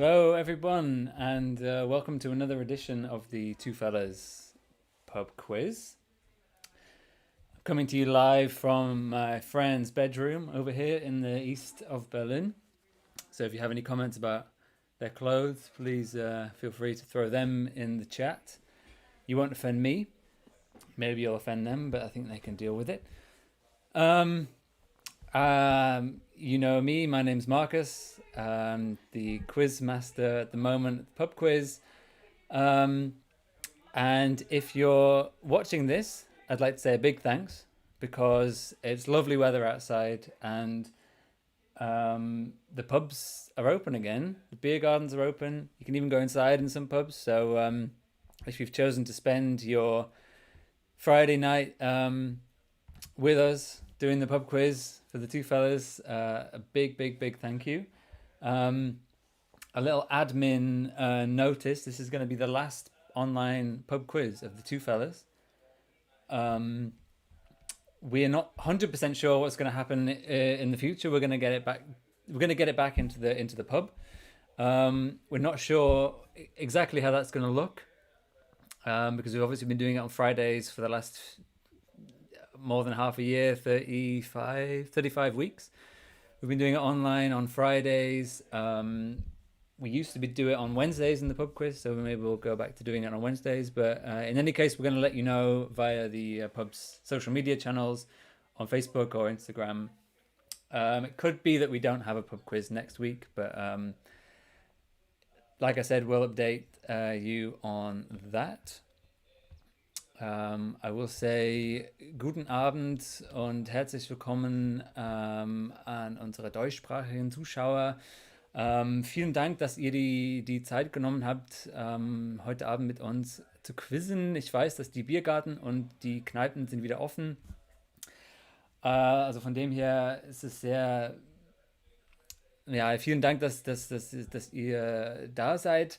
Hello, everyone, and welcome to another edition of the Two Fellas pub quiz. I'm coming to you live from my friend's bedroom over here in the east of Berlin. So if you have any comments about their clothes, please feel free to throw them in the chat. You won't offend me. Maybe you'll offend them, but I think they can deal with it. You know me, my name's Marcus, the quiz master at the moment, the pub quiz. And if you're watching this, I'd like to say a big thanks because it's lovely weather outside and the pubs are open again. The beer gardens are open. You can even go inside in some pubs. So if you've chosen to spend your Friday night with us doing the pub quiz for the two fellas, a big thank you. A little admin notice: this is going to be the last online pub quiz of the two fellas. We are not 100% sure what's going to happen in the future. We're going to get it back. We're going to get it back into the pub. We're not sure exactly how that's going to look because we've obviously been doing it on Fridays for the last more than half a year, 35 weeks. We've been doing it online on Fridays. We used to do it on Wednesdays in the pub quiz, so maybe we'll go back to doing it on Wednesdays. But in any case, we're going to let you know via the pub's social media channels on Facebook or Instagram. It could be that we don't have a pub quiz next week, but like I said, we'll update you on that. I will say guten Abend und herzlich willkommen an unsere deutschsprachigen Zuschauer. Vielen Dank, dass ihr die Zeit genommen habt, heute Abend mit uns zu quizzen. Ich weiß, dass die Biergarten und die Kneipen sind wieder offen. Also von dem her ist es sehr... Ja, vielen Dank, dass ihr da seid.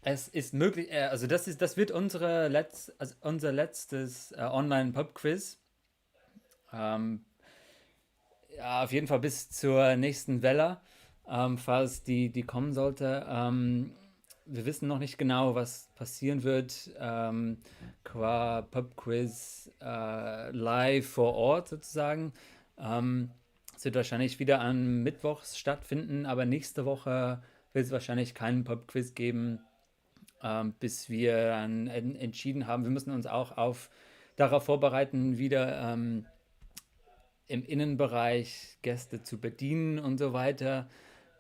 Es ist möglich, also das wird unser letztes Online-Pub-Quiz. Ja, auf jeden Fall bis zur nächsten Welle, falls die kommen sollte. Wir wissen noch nicht genau, was passieren wird qua Pub-Quiz live vor Ort sozusagen. Es wird wahrscheinlich wieder am Mittwochs stattfinden, aber nächste Woche wird es wahrscheinlich keinen Pub-Quiz geben, bis wir dann entschieden haben. Wir müssen uns auch darauf vorbereiten, wieder im Innenbereich Gäste zu bedienen und so weiter.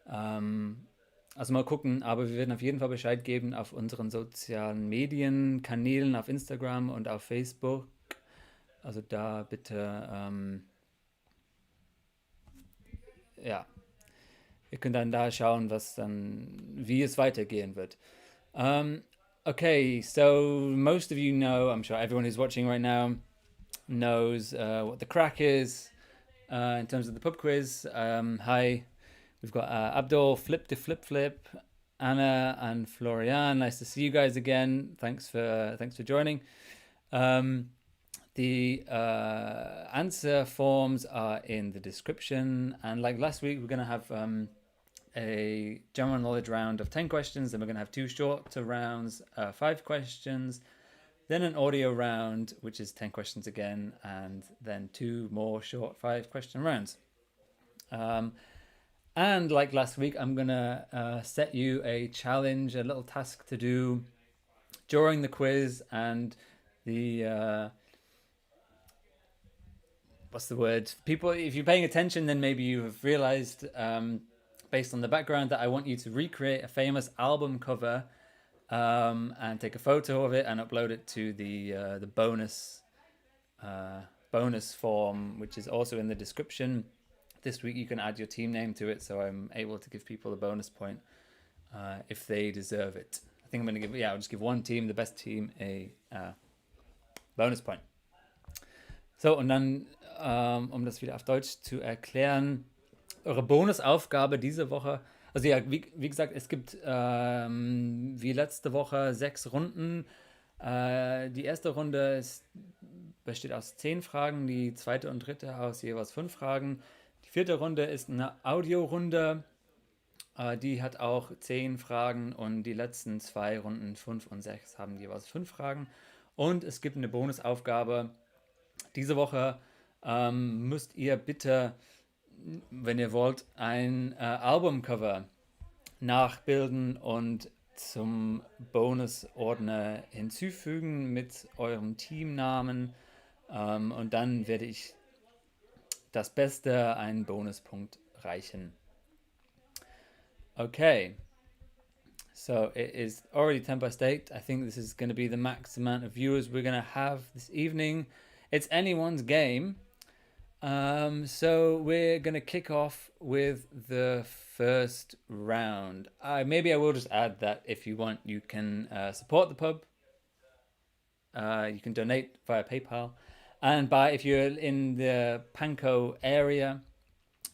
Also mal gucken, aber wir werden auf jeden Fall Bescheid geben auf unseren sozialen Medienkanälen, auf Instagram und auf Facebook. Also da bitte, ja, ihr könnt dann da schauen, wie es weitergehen wird. Okay, so most of you know, I'm sure everyone who's watching right now knows what the crack is in terms of the pub quiz. Hi, we've got Abdul, Flip to Flip Flip, Anna, and Florian. Nice to see you guys again. Thanks for joining. The answer forms are in the description, and like last week, we're going to have a general knowledge round of 10 questions, then we're going to have two shorter rounds, 5 questions, then an audio round, which is 10 questions again, and then 2 more short 5-question rounds. And like last week, I'm going to set you a challenge, a little task to do during the quiz, and the... what's the word? People, if you're paying attention, then maybe you have realized, based on the background, that I want you to recreate a famous album cover and take a photo of it and upload it to the bonus form, which is also in the description. This week you can add your team name to it, so I'm able to give people a bonus point if they deserve it. I think I'm going to give, I'll just give one team, the best team, a bonus point. So, und dann, um das wieder auf Deutsch zu erklären, eure Bonusaufgabe diese Woche, also ja, wie gesagt, es gibt wie letzte Woche 6 Runden. Die erste Runde besteht aus 10 Fragen, die zweite und dritte aus jeweils 5 Fragen. Die vierte Runde ist eine Audiorunde. Die hat auch 10 Fragen und die letzten 2 Runden, 5 und 6, haben jeweils 5 Fragen. Und es gibt eine Bonusaufgabe. Diese Woche müsst ihr bitte, wenn ihr wollt, ein Albumcover nachbilden und zum Bonusordner hinzufügen mit eurem Teamnamen. Und dann werde ich das Beste einen Bonuspunkt reichen. Okay. So it is already 10 past 8. I think this is going to be the max amount of viewers we're going to have this evening. It's anyone's game. So we're going to kick off with the first round. Maybe I will just add that if you want, you can support the pub. You can donate via PayPal. And if you're in the Pankow area,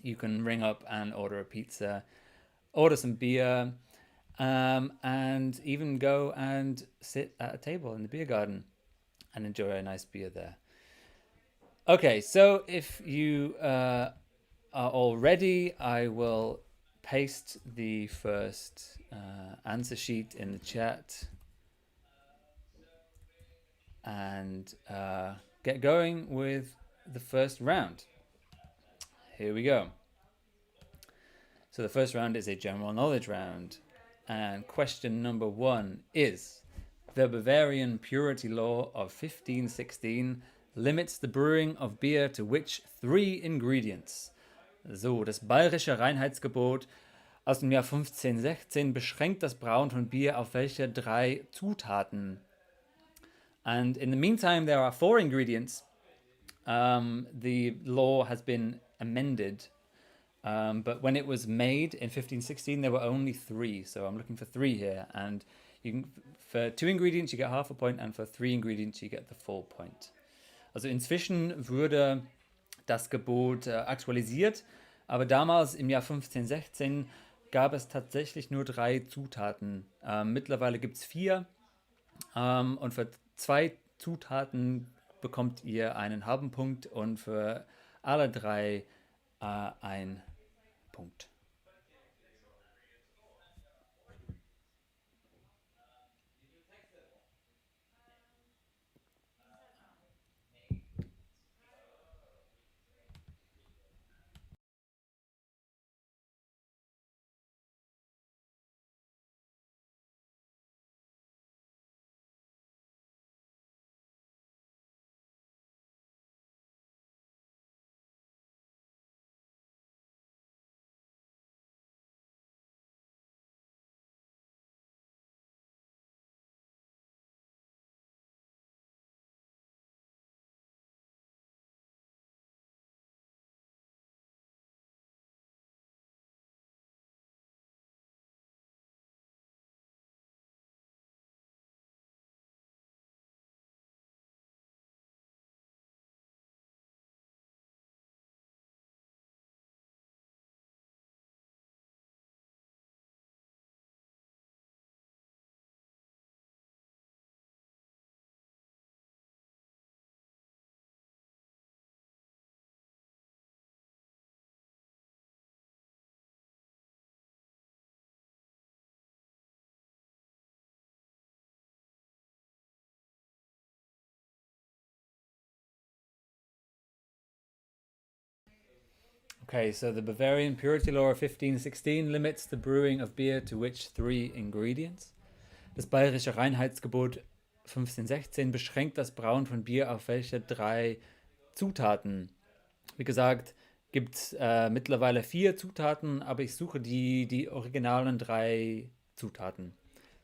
you can ring up and order a pizza, order some beer, and even go and sit at a table in the beer garden and enjoy a nice beer there. Okay, so if you are all ready, I will paste the first answer sheet in the chat and get going with the first round. Here we go. So the first round is a general knowledge round. And question number 1 is, the Bavarian purity law of 1516 limits the brewing of beer to which 3 ingredients? So, das bayerische Reinheitsgebot aus dem Jahr 1516 beschränkt das Brauen von Bier auf welche 3 Zutaten? And in the meantime, there are 4 ingredients. The law has been amended. But when it was made in 1516, there were only 3. So I'm looking for 3 here. And you can, for 2 ingredients, you get half a point. And for 3 ingredients, you get the full point. Also inzwischen wurde das Gebot aktualisiert. Aber damals im Jahr 1516 gab es tatsächlich nur 3 Zutaten. Mittlerweile gibt es 4. Und für 2 Zutaten bekommt ihr einen halben Punkt. Und für alle 3 ein Punkt. Okay, so the Bavarian purity law of 1516 limits the brewing of beer to which 3 ingredients? Das bayerische Reinheitsgebot 1516 beschränkt das Brauen von Bier auf welche 3 Zutaten? Wie gesagt, gibt es mittlerweile 4 Zutaten, aber ich suche die originalen 3 Zutaten.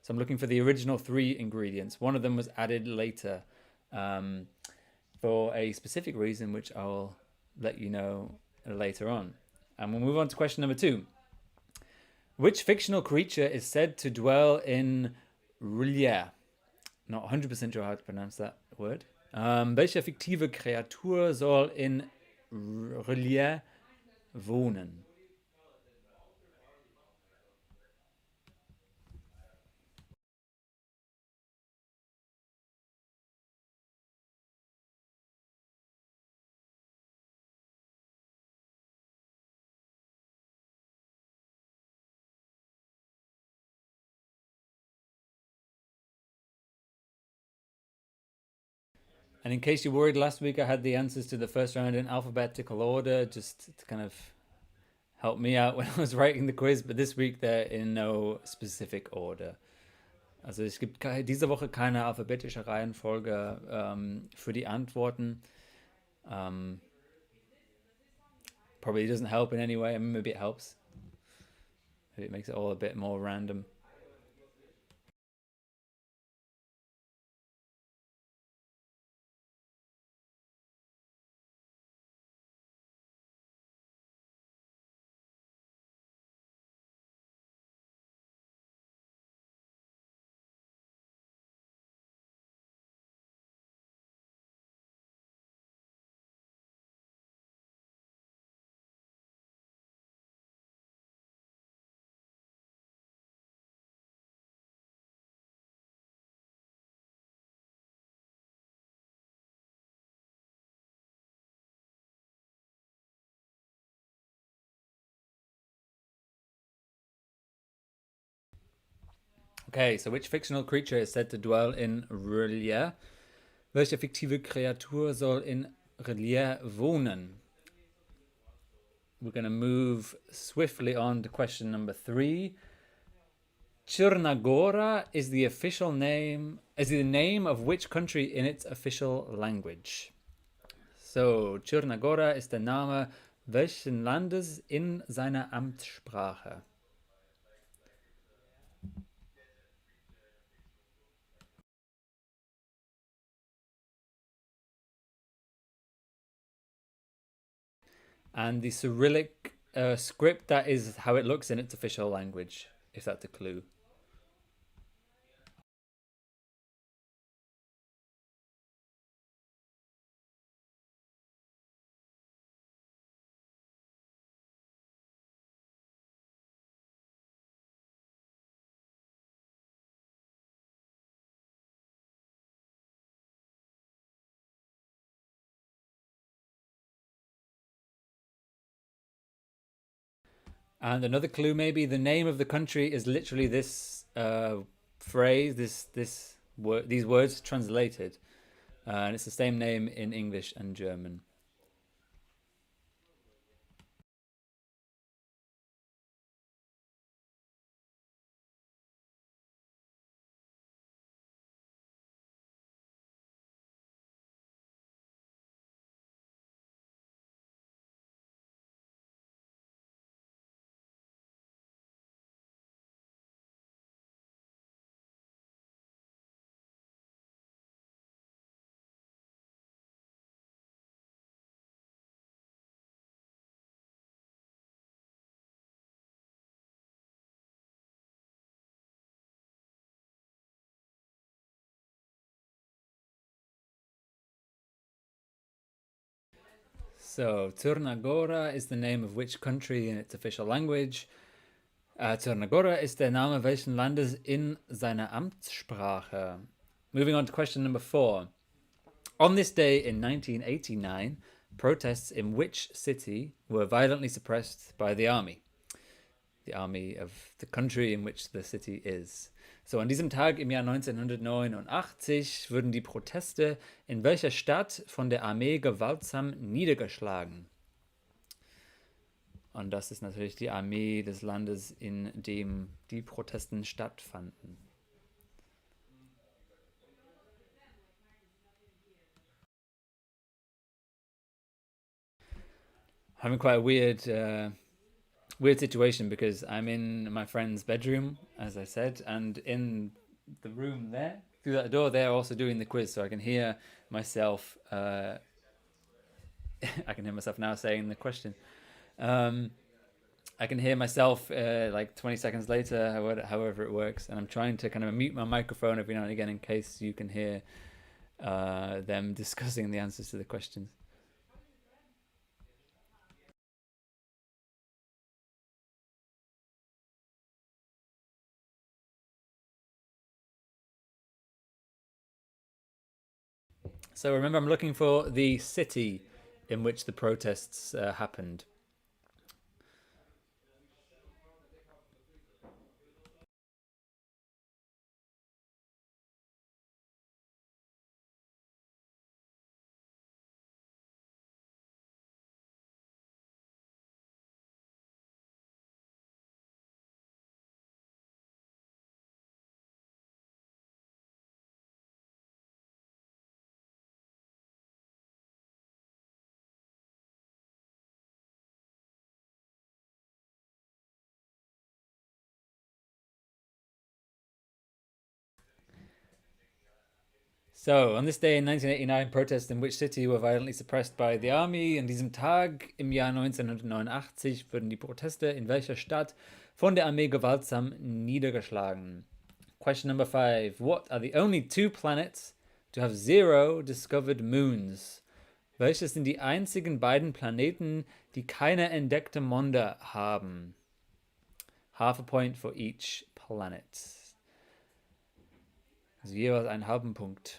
So I'm looking for the original 3 ingredients. One of them was added later for a specific reason, which I'll let you know later on. And we'll move on to question number 2. Which fictional creature is said to dwell in R'lyeh? Not 100% sure how to pronounce that word. Welche fiktive Kreatur soll in R'lyeh wohnen? And in case you're worried, last week I had the answers to the first round in alphabetical order, just to kind of help me out when I was writing the quiz. But this week they're in no specific order. Also es gibt diese Woche keine alphabetische Reihenfolge für die Antworten. Probably doesn't help in any way. I mean, maybe it helps. Maybe it makes it all a bit more random. Okay, so which fictional creature is said to dwell in R'lyeh? Welche fiktive Kreatur soll in R'lyeh wohnen? We're going to move swiftly on to question number 3. Chernagora is the name of which country in its official language? So, Chernagora ist der Name welchen Landes in seiner Amtssprache? And the Cyrillic script, that is how it looks in its official language, if that's a clue. And another clue, maybe the name of the country is literally this phrase, this word, these words translated, and it's the same name in English and German. So, Turnagora is the name of which country in its official language? Turnagora ist der Name welchen Landes in seiner Amtssprache? Moving on to question number 4. On this day in 1989, protests in which city were violently suppressed by the army? The army of the country in which the city is. So, an diesem Tag im Jahr 1989 wurden die Proteste in welcher Stadt von der Armee gewaltsam niedergeschlagen? Und das ist natürlich die Armee des Landes, in dem die Protesten stattfanden. Having quite a weird situation because I'm in my friend's bedroom, as I said, and in the room there, through that door, they're also doing the quiz, so I can hear myself. I can hear myself now saying the question. I can hear myself like 20 seconds later, however it works, and I'm trying to kind of mute my microphone every now and again in case you can hear them discussing the answers to the questions. So remember, I'm looking for the city in which the protests happened. So, on this day in 1989, protests in which city were violently suppressed by the army? An diesem Tag im Jahr 1989 wurden die Proteste in welcher Stadt von der Armee gewaltsam niedergeschlagen? Question number 5. What are the only two planets to have zero discovered moons? Welches sind die einzigen beiden Planeten, die keine entdeckte Monde haben? Half a point for each planet. Also jeweils einen halben Punkt.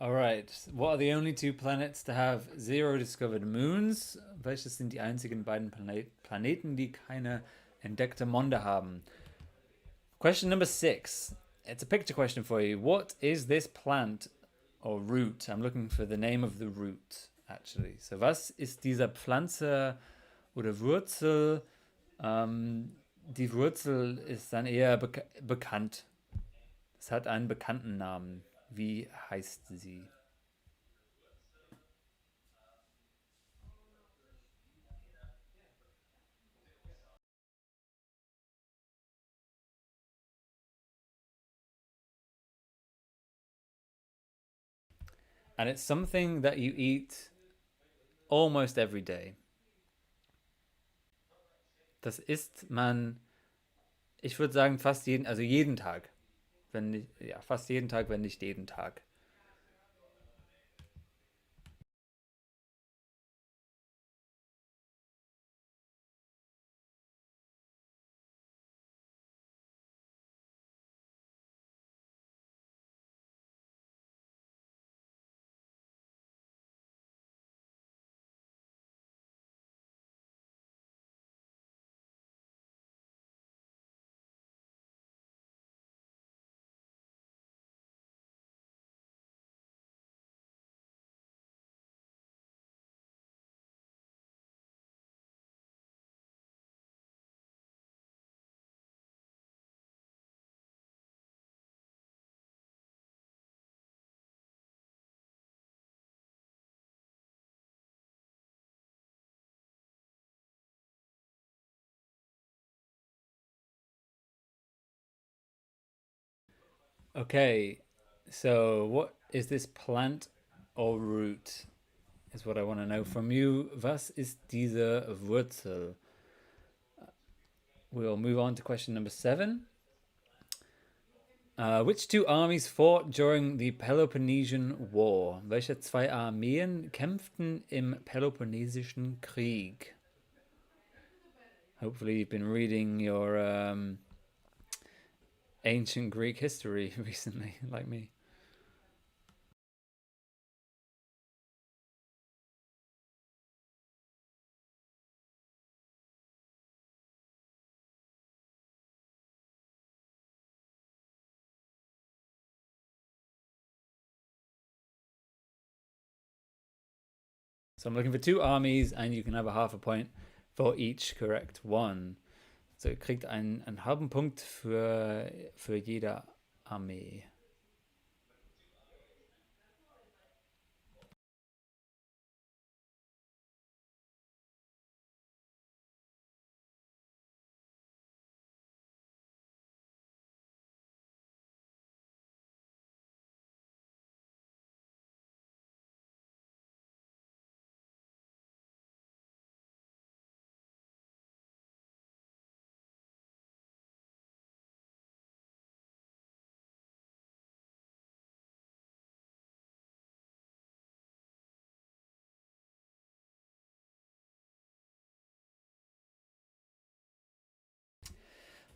All right. What are the only two planets to have zero discovered moons? Welches sind die einzigen beiden Planeten, die keine entdeckte Monde haben? Question number 6. It's a picture question for you. What is this plant or root? I'm looking for the name of the root, actually. So, was ist dieser Pflanze oder Wurzel? Die Wurzel ist dann eher bekannt. Es hat einen bekannten Namen. Wie heißt sie? And it's something that you eat almost every day. Das isst man, ich würde sagen, also jeden Tag. Wenn nicht, ja, fast jeden Tag, wenn nicht jeden Tag. Okay, so what is this plant or root? Is what I want to know from you. Was ist diese Wurzel? We'll move on to question number 7. Which two armies fought during the Peloponnesian War? Welche zwei Armeen kämpften im Peloponnesischen Krieg? Hopefully you've been reading your ancient Greek history recently, like me. So I'm looking for two armies, and you can have a half a point for each correct one. So ihr kriegt einen halben Punkt für jede Armee.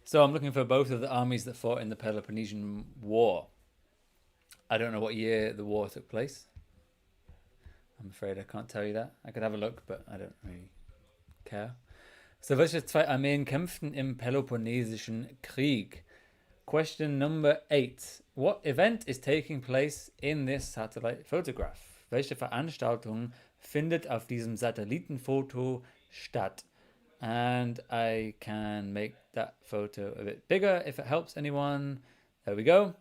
So I'm looking for both of the armies that fought in the Peloponnesian War. I don't know what year the war took place. I'm afraid I can't tell you that. I could have a look, but I don't really care. So welche zwei Armeen kämpften im Peloponnesischen Krieg? Question number 8. What event is taking place in this satellite photograph? Welche Veranstaltung findet auf diesem Satellitenfoto statt? And I can make that photo a bit bigger if it helps anyone. There we go.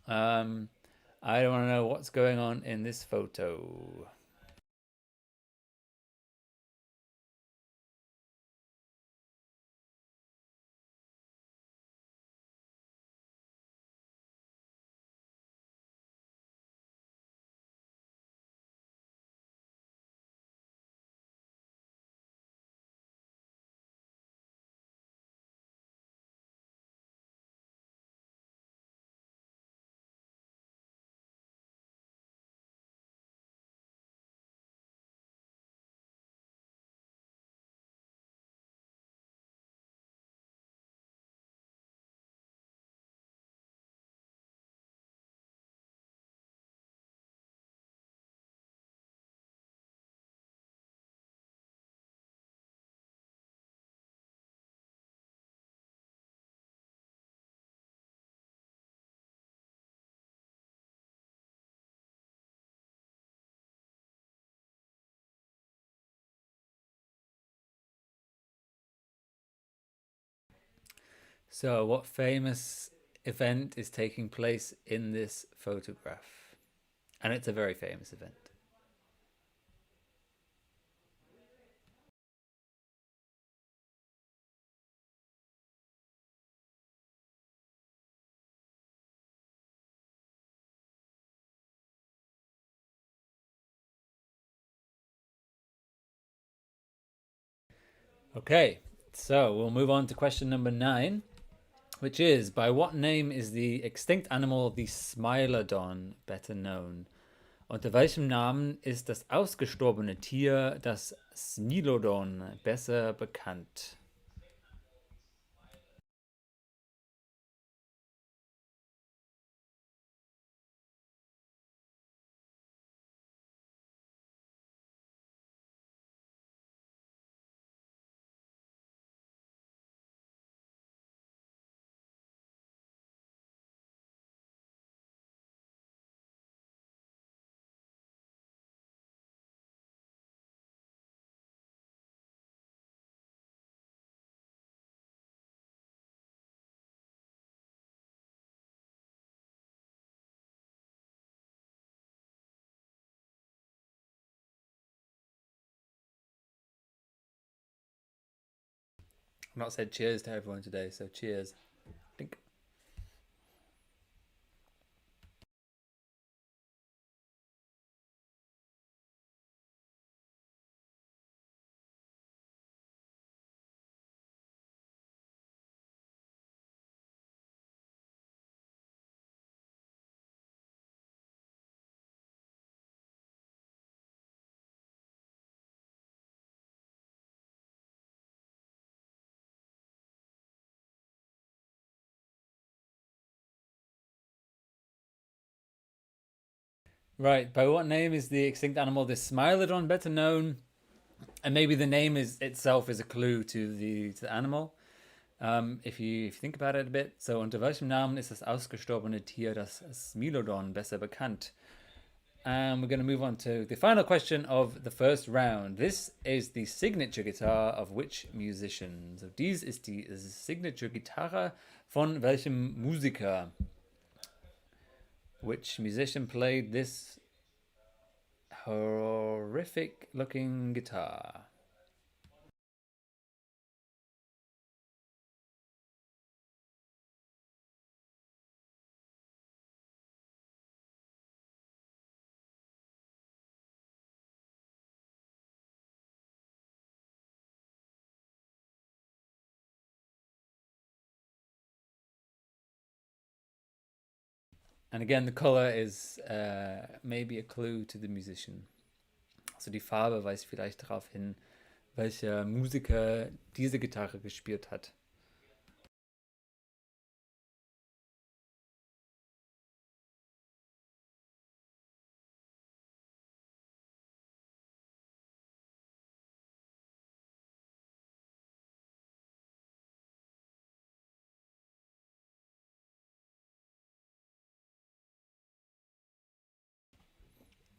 I don't want to know what's going on in this photo. So, what famous event is taking place in this photograph? And it's a very famous event. Okay, so we'll move on to question number 9, which is, by what name is the extinct animal the Smilodon better known? Unter welchem Namen ist das ausgestorbene Tier, das Smilodon, besser bekannt? I've not said cheers to everyone today, so cheers. Dink. Right, by what name is the extinct animal the Smilodon better known? And maybe the name is itself is a clue to the animal. If you think about it a bit. So, unter welchem Namen ist das ausgestorbene Tier, das Smilodon, besser bekannt? And we're going to move on to the final question of the first round. This is the signature guitar of which musician? So, dies ist die Signature Gitarre von welchem Musiker? Which musician played this horrific looking guitar? And again, the color is maybe a clue to the musician. Also die Farbe weist vielleicht darauf hin, welcher Musiker diese Gitarre gespielt hat.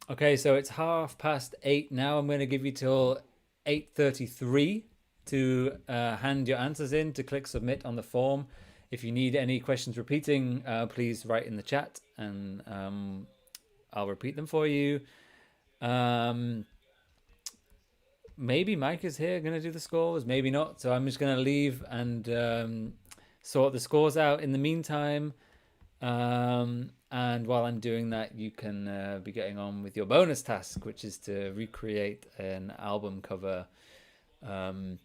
Okay, so it's 8:30 now. I'm going to give you till 8:33 to hand your answers in, to click submit on the form. If you need any questions repeating, please write in the chat, and I'll repeat them for you. Um, Maybe Mike is here going to do the scores, maybe not. So I'm just going to leave and sort the scores out in the meantime. And while I'm doing that, you can be getting on with your bonus task, which is to recreate an album cover um,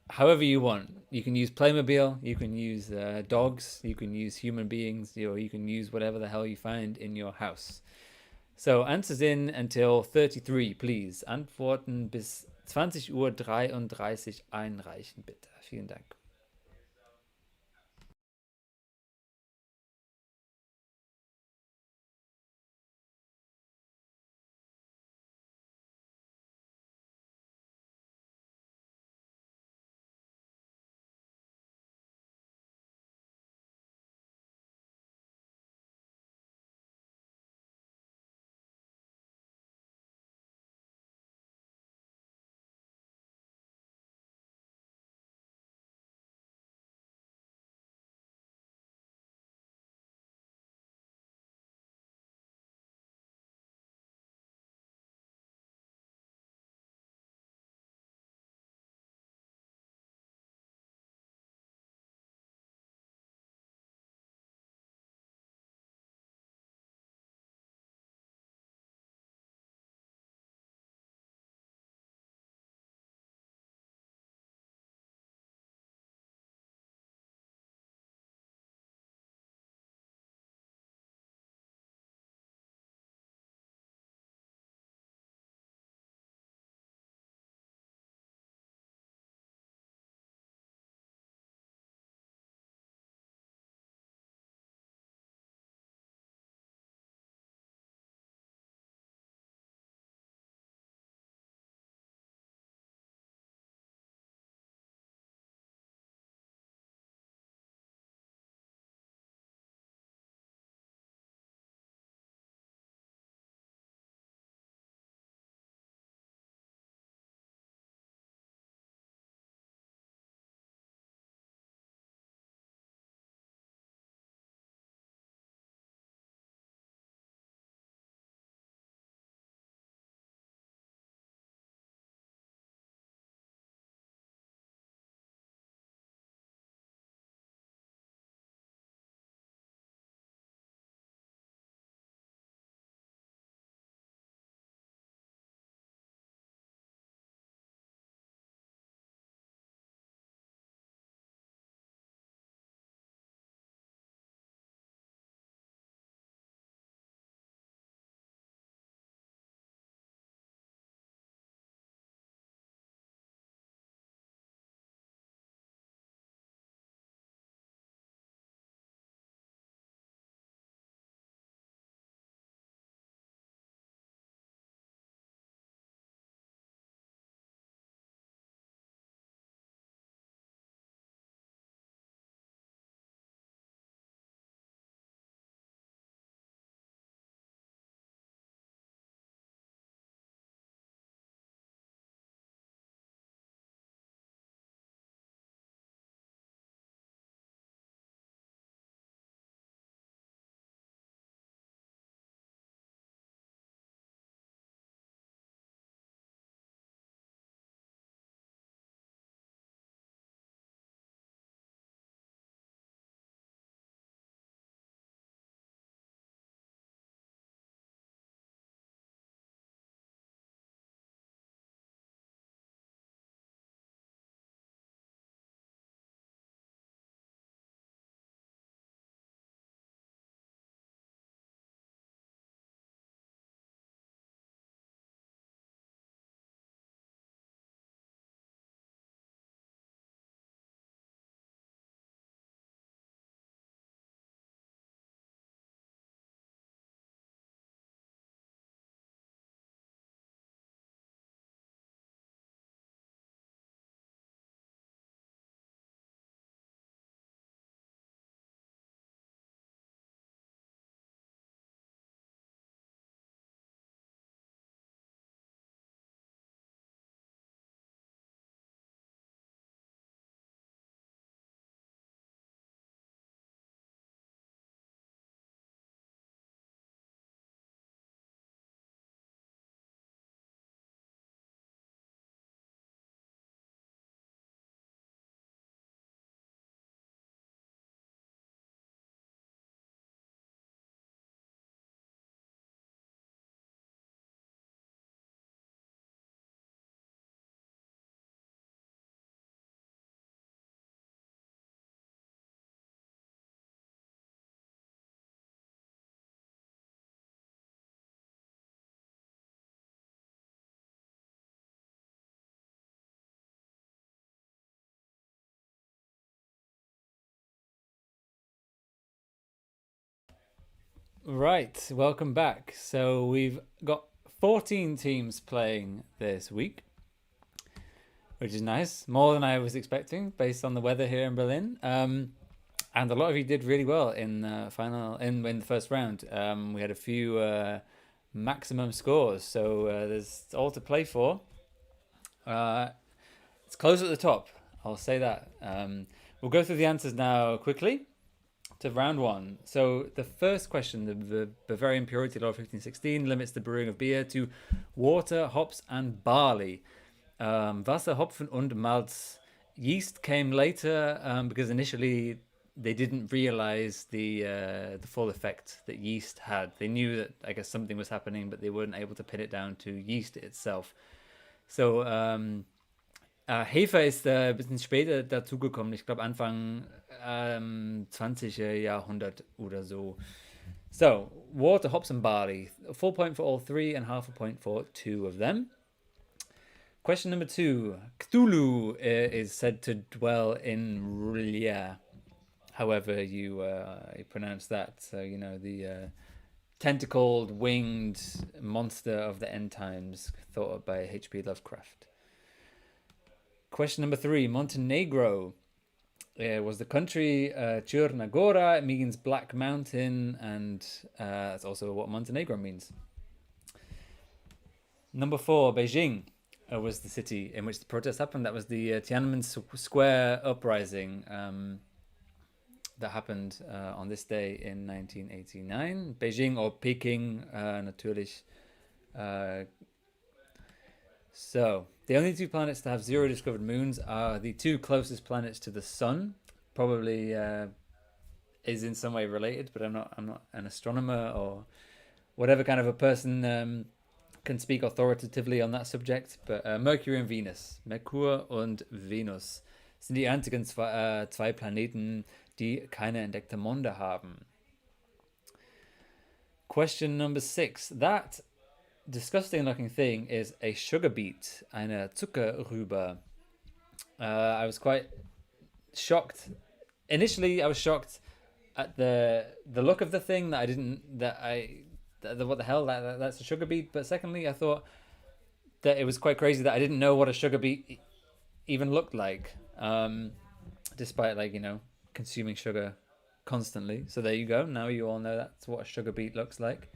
however you want. You can use Playmobil, you can use dogs, you can use human beings, or you can use whatever the hell you find in your house. So, answers in until 33, please. Antworten bis 20:33 Uhr einreichen, bitte. Vielen Dank. Right, welcome back. So we've got 14 teams playing this week, which is nice. More than I was expecting based on the weather here in Berlin. And a lot of you did really well in the final in the first round. We had a few maximum scores, so there's all to play for. Uh, it's close at the top. I'll say that. We'll go through the answers now quickly to round one. So the first question, the Bavarian Purity Law of 1516 limits the brewing of beer to water, hops, and barley. Wasser, Hopfen und Malz. Yeast came later because initially they didn't realize the full effect that yeast had. They knew that I guess something was happening, but they weren't able to pin it down to yeast itself. So Hefe ist ein bisschen später dazugekommen. Ich glaube Anfang 20. Jahrhundert oder so. So, water, hops, and barley. A full point for all three and half a point for two of them. Question number two. Cthulhu is said to dwell in R'lyeh. However you pronounce that. So, you know, the tentacled, winged monster of the end times thought of by H.P. Lovecraft. Question number three. Montenegro was the country. Churna Gora means Black Mountain, and that's also what Montenegro means. Number four. Beijing was the city in which the protest happened. That was the Tiananmen Square uprising that happened on this day in 1989. Beijing or Peking, natürlich. So, the only two planets to have zero discovered moons are the two closest planets to the Sun. Probably is in some way related, but I'm not an astronomer or whatever kind of a person can speak authoritatively on that subject. But Mercury and Venus, Merkur und Venus, sind die einzigen zwei Planeten, die keine entdeckte Monde haben. Question number six. That disgusting looking thing is a sugar beet, eine Zuckerrübe. I was quite shocked. Initially, I was shocked at the look of the thing that what the hell, that's a sugar beet. But secondly, I thought that it was quite crazy that I didn't know what a sugar beet even looked like, despite, like, you know, consuming sugar constantly. So there you go. Now you all know that's what a sugar beet looks like.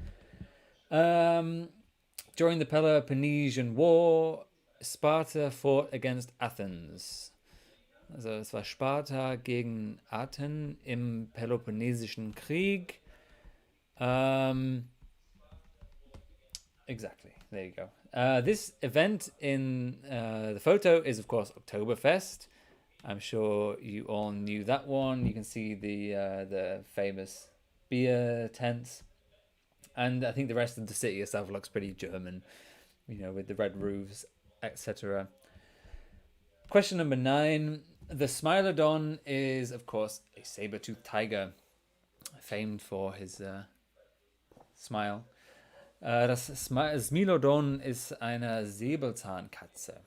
During the Peloponnesian War, Sparta fought against Athens. Also es war Sparta gegen Athen im Peloponnesischen Krieg. Exactly. There you go. This event in the photo is, of course, Oktoberfest. I'm sure you all knew that one. You can see the famous beer tents. And I think the rest of the city itself looks pretty German, you know, with the red roofs, etc. Question number 9. The Smilodon is, of course, a saber-toothed tiger, famed for his smile. Das Smilodon ist eine Säbelzahnkatze.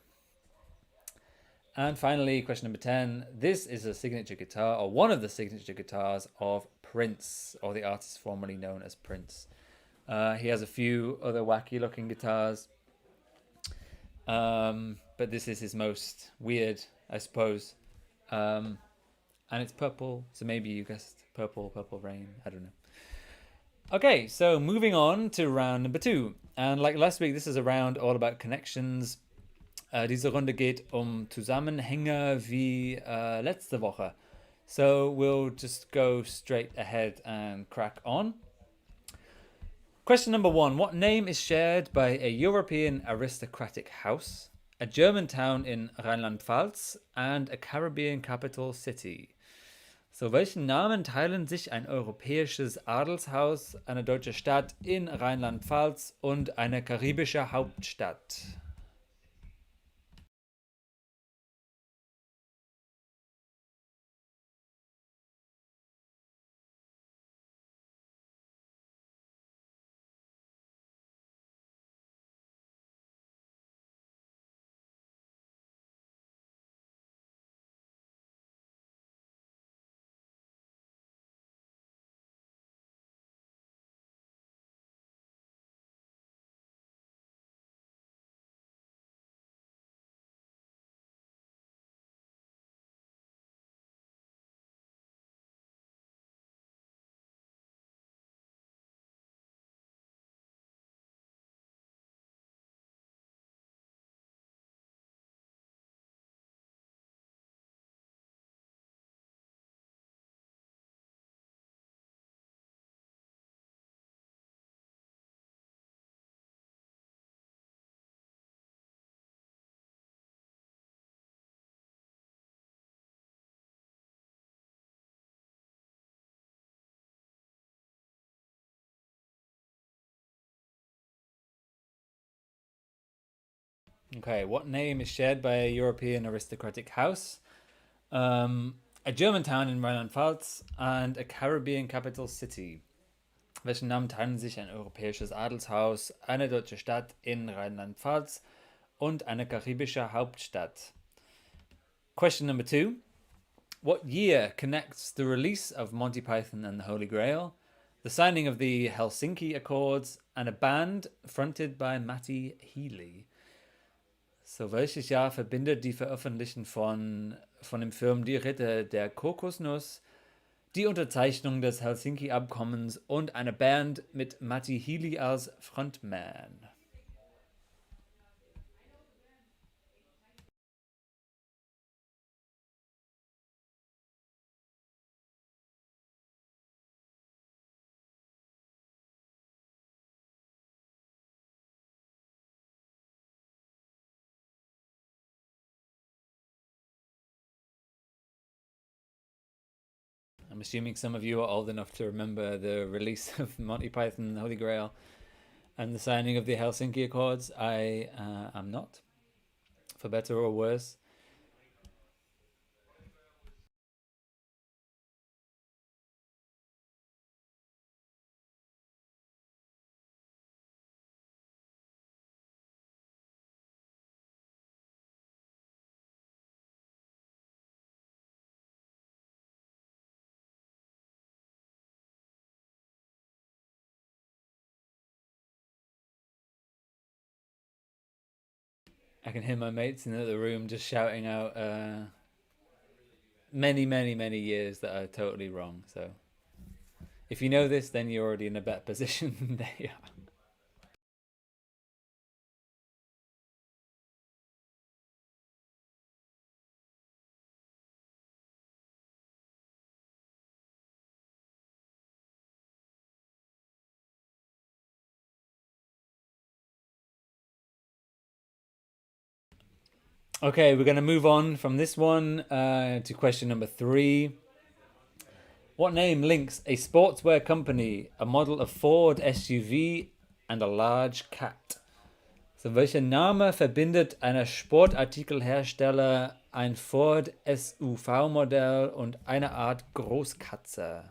And finally, question number 10. This is a signature guitar, or one of the signature guitars of Prince, or the artist formerly known as Prince. He has a few other wacky looking guitars. But this is his most weird, I suppose. And it's purple, so maybe you guessed purple rain. I don't know. Okay, so moving on to round number 2. And like last week, this is a round all about connections. Diese Runde geht Zusammenhänge wie letzte Woche. So we'll just go straight ahead and crack on. Question number 1. What name is shared by a European aristocratic house, a German town in Rheinland-Pfalz, and a Caribbean capital city? So, welchen Namen teilen sich ein europäisches Adelshaus, eine deutsche Stadt in Rheinland-Pfalz und eine karibische Hauptstadt? Okay, what name is shared by a European aristocratic house, a German town in Rheinland-Pfalz and a Caribbean capital city? Welchen Namen teilen sich ein europäisches Adelshaus, eine deutsche Stadt in Rheinland-Pfalz und eine karibische Hauptstadt? Question number 2. What year connects the release of Monty Python and the Holy Grail, the signing of the Helsinki Accords, and a band fronted by Matty Healy? So, welches Jahr verbindet die Veröffentlichung von dem Film Die Ritter der Kokosnuss, die Unterzeichnung des Helsinki-Abkommens und eine Band mit Matty Healy als Frontman? I'm assuming some of you are old enough to remember the release of Monty Python and the Holy Grail and the signing of the Helsinki Accords. I am not, for better or worse. I can hear my mates in the other room just shouting out many, many, many years that are totally wrong. So if you know this, then you're already in a better position than they are. Okay, we're going to move on from this one to question number 3. What name links a sportswear company, a model of Ford SUV, and a large cat? So, welcher Name verbindet einer Sportartikelhersteller, ein Ford SUV-Modell und eine Art Großkatze?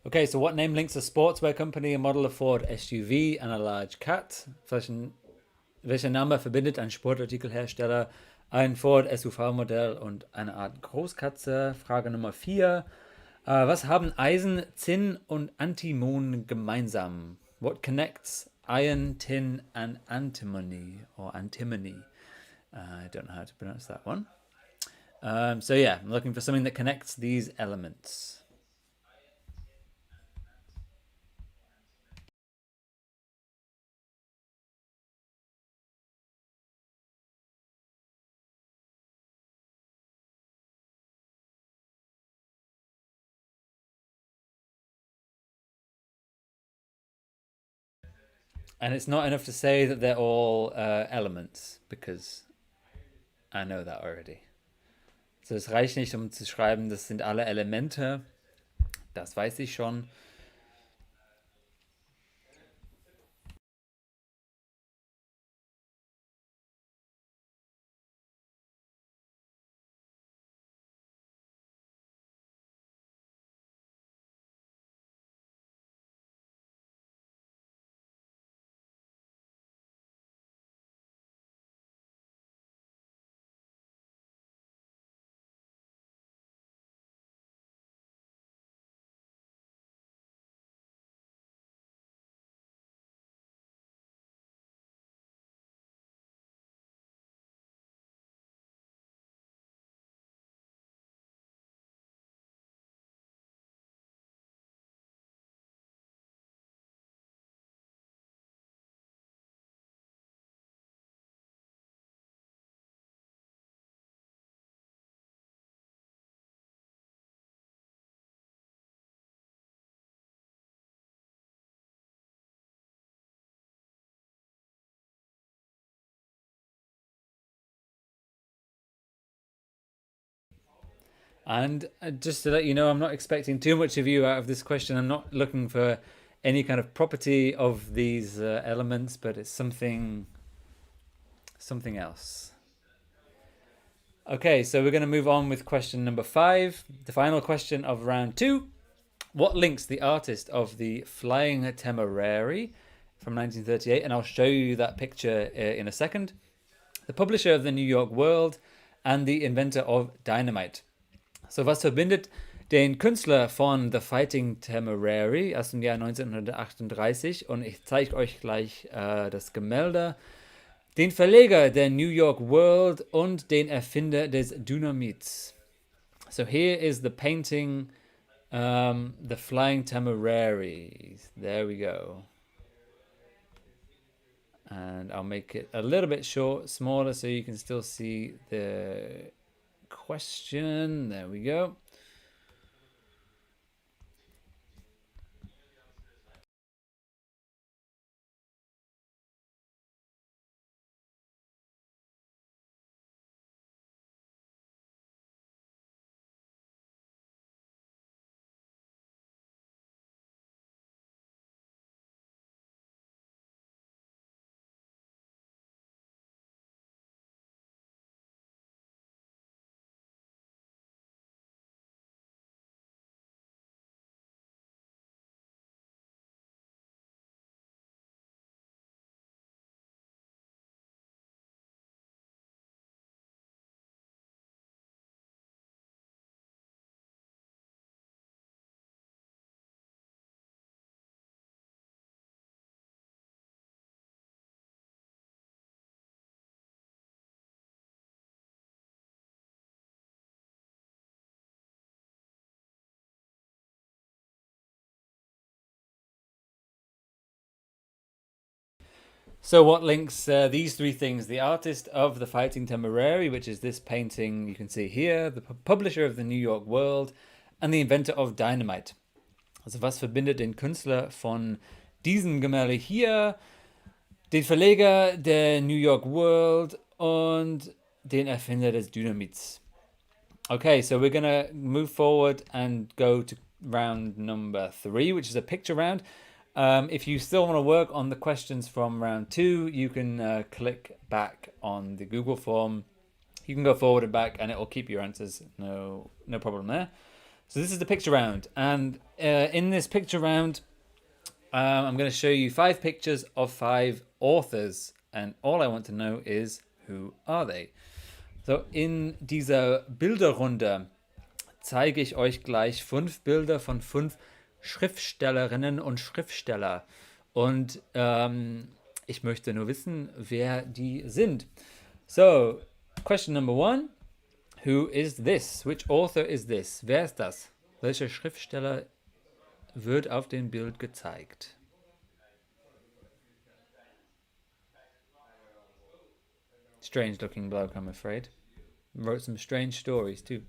Okay, so what name links a sportswear company, a model of Ford SUV, and a large cat? Welcher Name verbindet ein Sportartikelhersteller, ein Ford SUV-Modell und eine Art Großkatze? Frage Nummer 4. Was haben Eisen, Zinn und Antimon gemeinsam? What connects iron, tin, and antimony or antimony? I don't know how to pronounce that one. So yeah, I'm looking for something that connects these elements. And it's not enough to say that they're all elements, because I know that already. So es reicht nicht, um zu schreiben, das sind alle Elemente. Das weiß ich schon. And just to let you know, I'm not expecting too much of you out of this question. I'm not looking for any kind of property of these elements, but it's something else. Okay, so we're going to move on with question number 5, the final question of round 2. What links the artist of the Flying Temporary from 1938? And I'll show you that picture in a second. The publisher of the New York World and the inventor of dynamite. So, was verbindet den Künstler von The Fighting Temporary aus dem Jahr 1938? Und ich zeige euch gleich das Gemälde. Den Verleger der New York World und den Erfinder des Dynamits. So here is the painting, The Flying Temporary. There we go. And I'll make it a little bit smaller so you can still see the question. There we go. So what links these three things? The artist of The Fighting Temporary, which is this painting you can see here, the publisher of the New York World, and the inventor of dynamite. Also was verbindet den Künstler von diesem Gemälde hier, den Verleger der New York World und den Erfinder des Dynamits? Okay, so we're gonna move forward and go to round number 3, which is a picture round. If you still want to work on the questions from round 2, you can click back on the Google form. You can go forward and back, and it will keep your answers. No problem there. So this is the picture round, and in this picture round, I'm going to show you 5 pictures of 5 authors, and all I want to know is who are they. So in dieser Bilderrunde zeige ich euch gleich 5 Bilder von 5 Schriftstellerinnen und Schriftsteller. Und ich möchte nur wissen, wer die sind. So, question number 1. Who is this? Which author is this? Wer ist das? Welcher Schriftsteller wird auf dem Bild gezeigt? Strange looking bloke, I'm afraid. Wrote some strange stories too.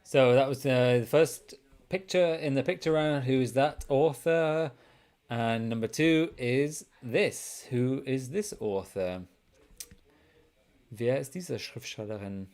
So that was the first picture in the picture round. Who is that author? And number 2 is this. Who is this author? Wer ist diese Schriftstellerin?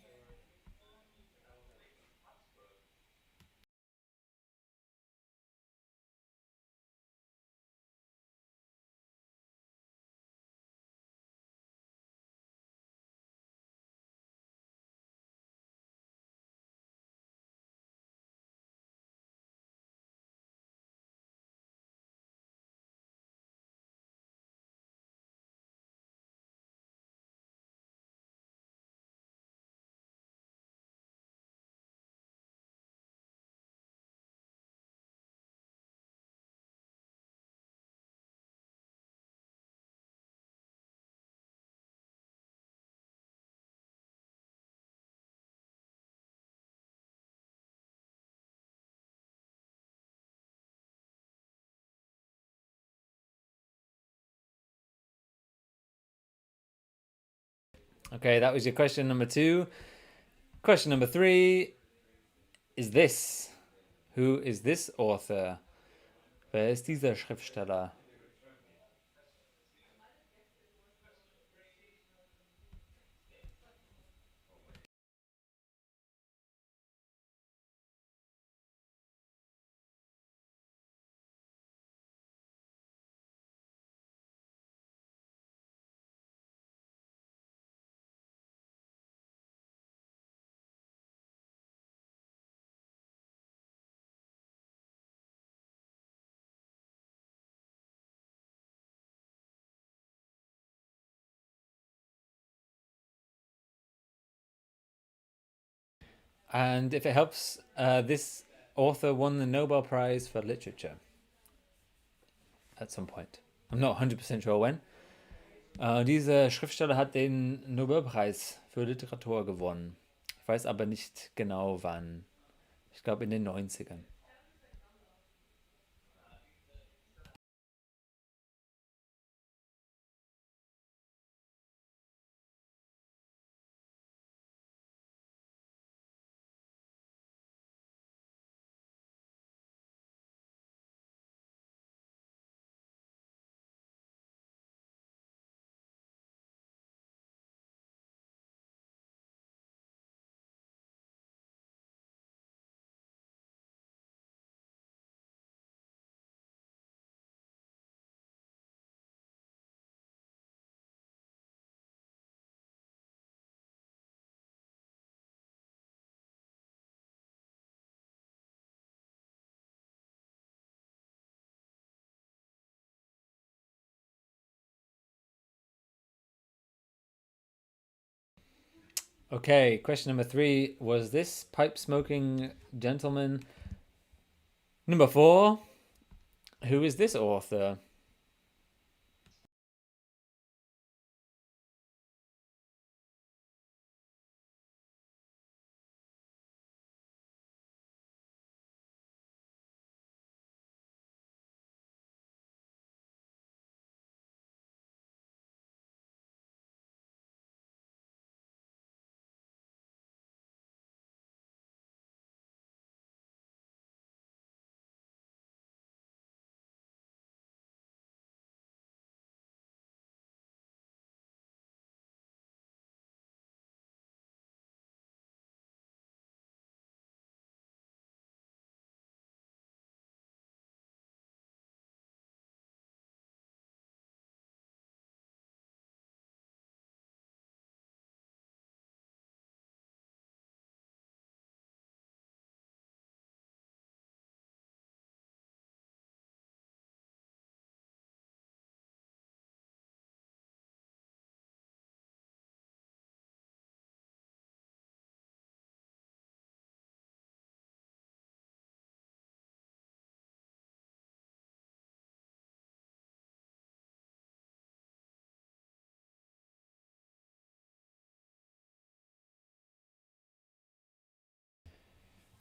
Okay, that was your question number 2. Question number 3 is this. Who is this author? Wer ist dieser Schriftsteller? And if it helps, this author won the Nobel Prize for Literature at some point. I'm not 100% sure when. Dieser Schriftsteller hat den Nobelpreis für Literatur gewonnen. Ich weiß aber nicht genau wann. Ich glaube in den 90ern. Okay, question number 3 was this pipe smoking gentleman. Number 4, who is this author?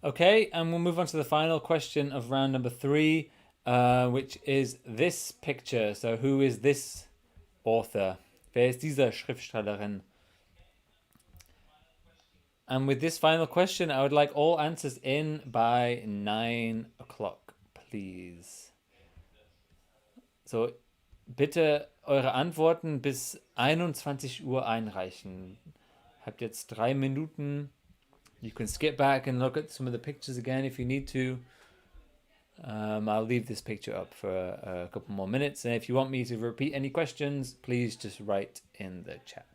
Okay, and we'll move on to the final question of round number 3, which is this picture. So, who is this author? Wer ist diese Schriftstellerin? And with this final question, I would like all answers in by 9 o'clock, please. So, bitte eure Antworten bis 21 Uhr einreichen. Habt jetzt 3 Minuten. You can skip back and look at some of the pictures again if you need to. I'll leave this picture up for a couple more minutes. And if you want me to repeat any questions, please just write in the chat.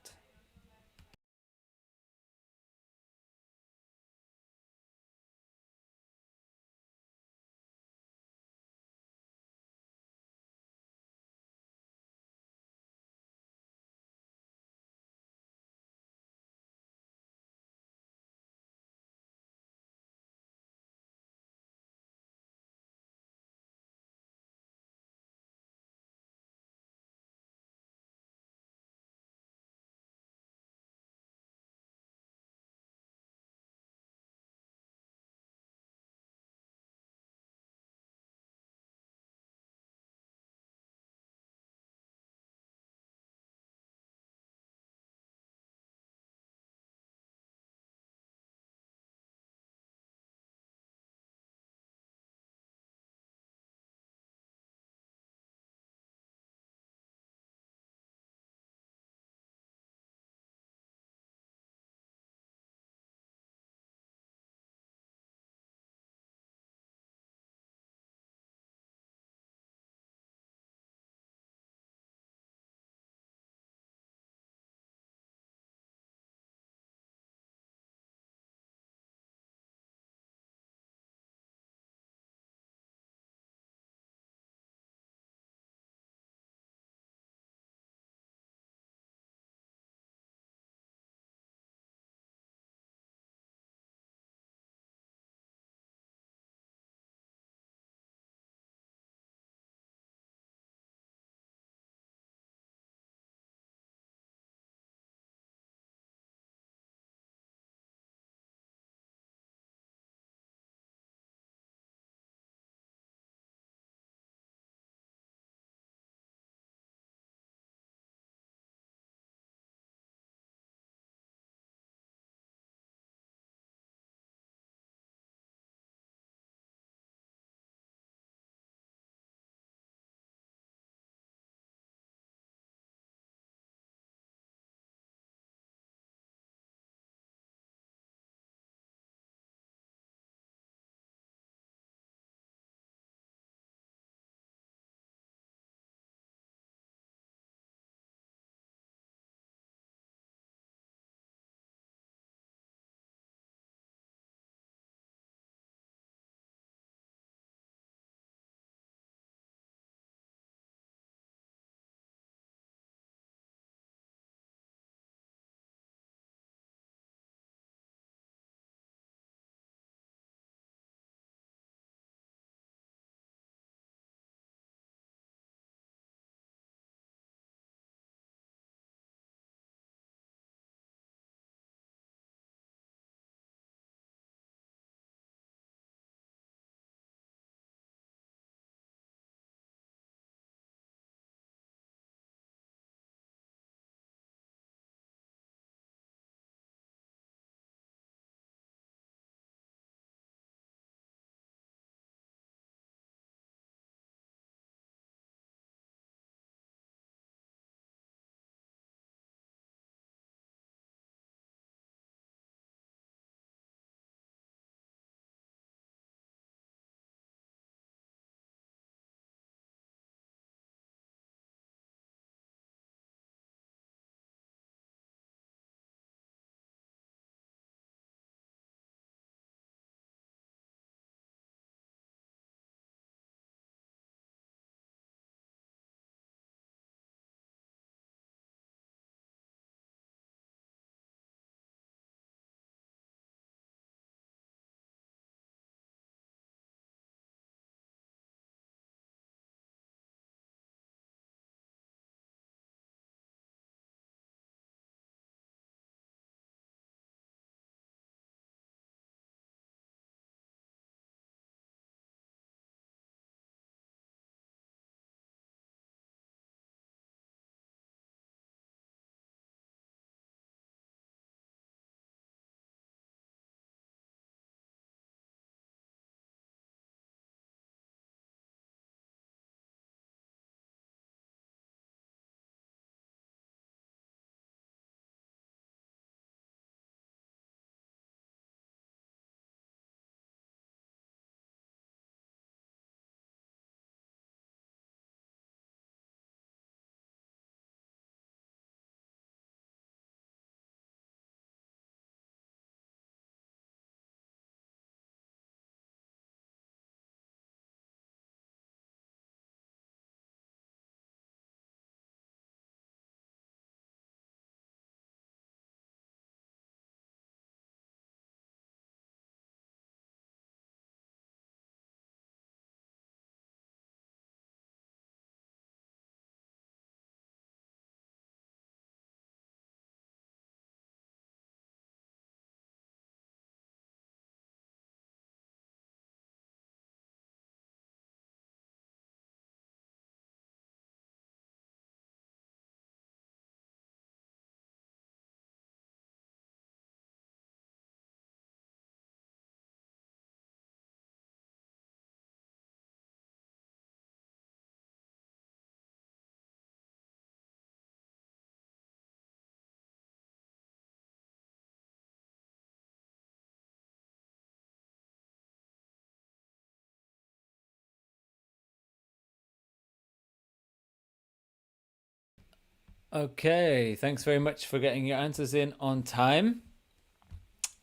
Okay, thanks very much for getting your answers in on time.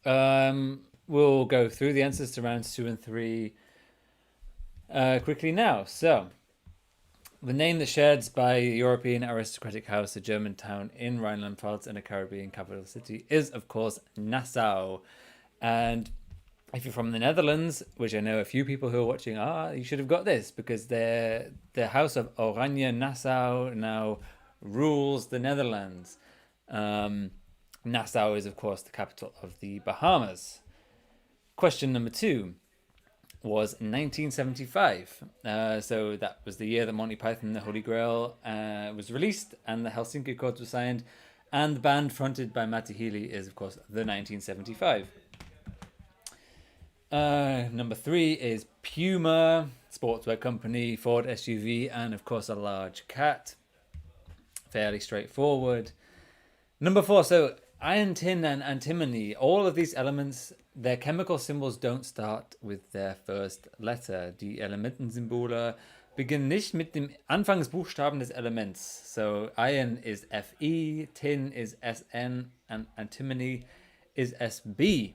We'll go through the answers to rounds 2 and 3 quickly now. So, the name that shares by a European aristocratic house, a German town in Rhineland-Pfalz and a Caribbean capital city, is of course Nassau. And if you're from the Netherlands, which I know a few people who are watching are, you should have got this because the House of Oranje Nassau now rules the Netherlands. Nassau is, of course, the capital of the Bahamas. Question number 2 was 1975. So that was the year that Monty Python and the Holy Grail was released and the Helsinki Accords were signed. And the band fronted by Matty Healy is, of course, the 1975. Number 3 is Puma, sportswear company, Ford SUV, and, of course, a large cat. Fairly straightforward. Number 4, so iron, tin, and antimony, all of these elements, their chemical symbols don't start with their first letter. Die Elementensymbole beginnen nicht mit dem Anfangsbuchstaben des Elements. So iron is Fe, tin is Sn, and antimony is Sb.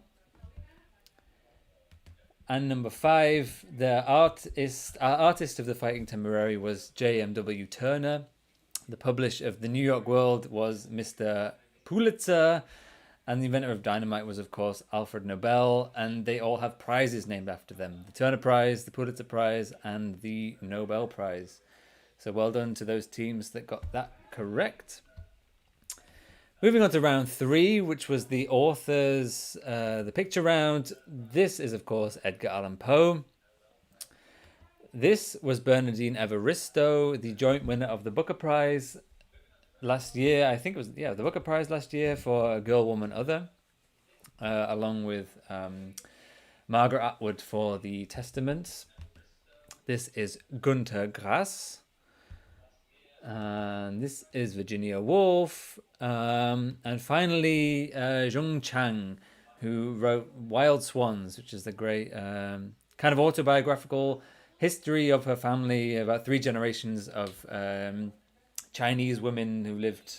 And number 5, the artist of the Fighting Temporary was J.M.W. Turner. The publisher of the New York World was Mr. Pulitzer, and the inventor of dynamite was, of course, Alfred Nobel, and they all have prizes named after them. The Turner Prize, the Pulitzer Prize, and the Nobel Prize. So well done to those teams that got that correct. Moving on to round 3, which was the authors, the picture round. This is, of course, Edgar Allan Poe. This was Bernardine Evaristo, the joint winner of the Booker Prize last year. I think it was, the Booker Prize last year for A Girl, Woman, Other, along with Margaret Atwood for The Testaments. This is Günter Grass. And this is Virginia Woolf. And finally, Zhong Chang, who wrote Wild Swans, which is the great kind of autobiographical history of her family, about 3 generations of Chinese women who lived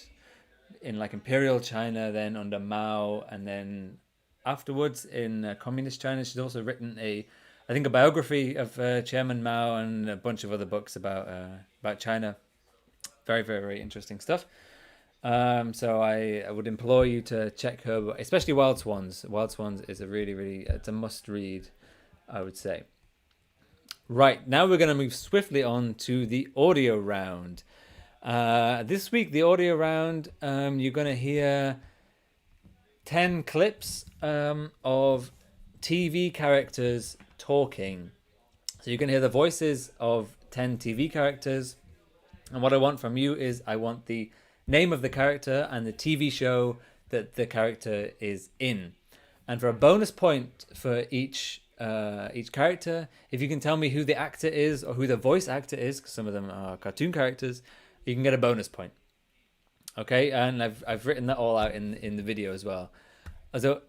in like imperial China, then under Mao, and then afterwards in communist China. She's also written I think a biography of Chairman Mao and a bunch of other books about China. Very, very, very interesting stuff. So I would implore you to check her book, especially Wild Swans. Wild Swans is a really, really, it's a must read, I would say. Right, now we're going to move swiftly on to the audio round. This week, the audio round, you're going to hear 10 clips of TV characters talking. So you're going to hear the voices of 10 TV characters. And what I want from you is I want the name of the character and the TV show that the character is in. And for a bonus point for each character, if you can tell me who the actor is or who the voice actor is, because some of them are cartoon characters, you can get a bonus point. Okay, and I've written that all out in the video as well. Also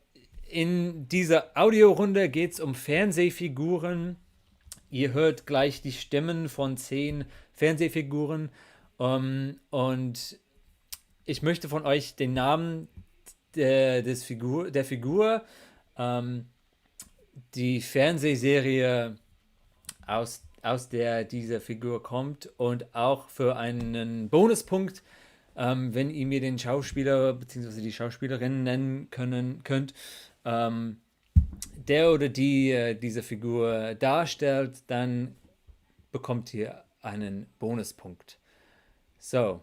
in dieser Audiorunde geht's Fernsehfiguren. Ihr hört gleich die Stimmen von 10 Fernsehfiguren und ich möchte von euch den Namen der Figur, die Fernsehserie aus der diese Figur kommt und auch für einen Bonuspunkt, wenn ihr mir den Schauspieler bzw. die Schauspielerin nennen könnt, der oder die diese Figur darstellt, dann bekommt ihr einen Bonuspunkt. So,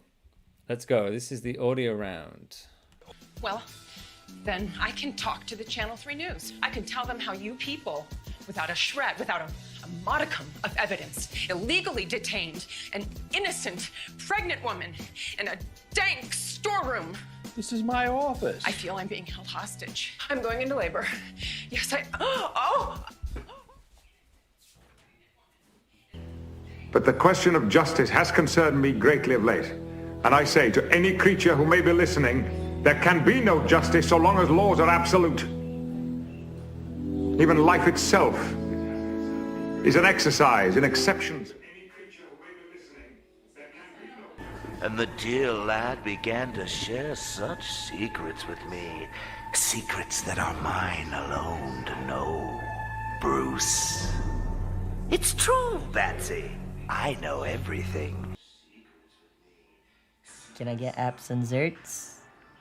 let's go. This is the audio round. Well, then I can talk to the Channel 3 News. I can tell them how you people, without a shred, without a modicum of evidence, illegally detained an innocent pregnant woman in a dank storeroom. This is my office. I feel I'm being held hostage. I'm going into labor. Yes, Oh! But the question of justice has concerned me greatly of late. And I say to any creature who may be listening, there can be no justice so long as laws are absolute. Even life itself is an exercise in exceptions. Any creature who may be listening, there can be no... And the dear lad began to share such secrets with me. Secrets that are mine alone to know. Bruce. It's true, Batsy. I know everything. Can I get apps and zerts?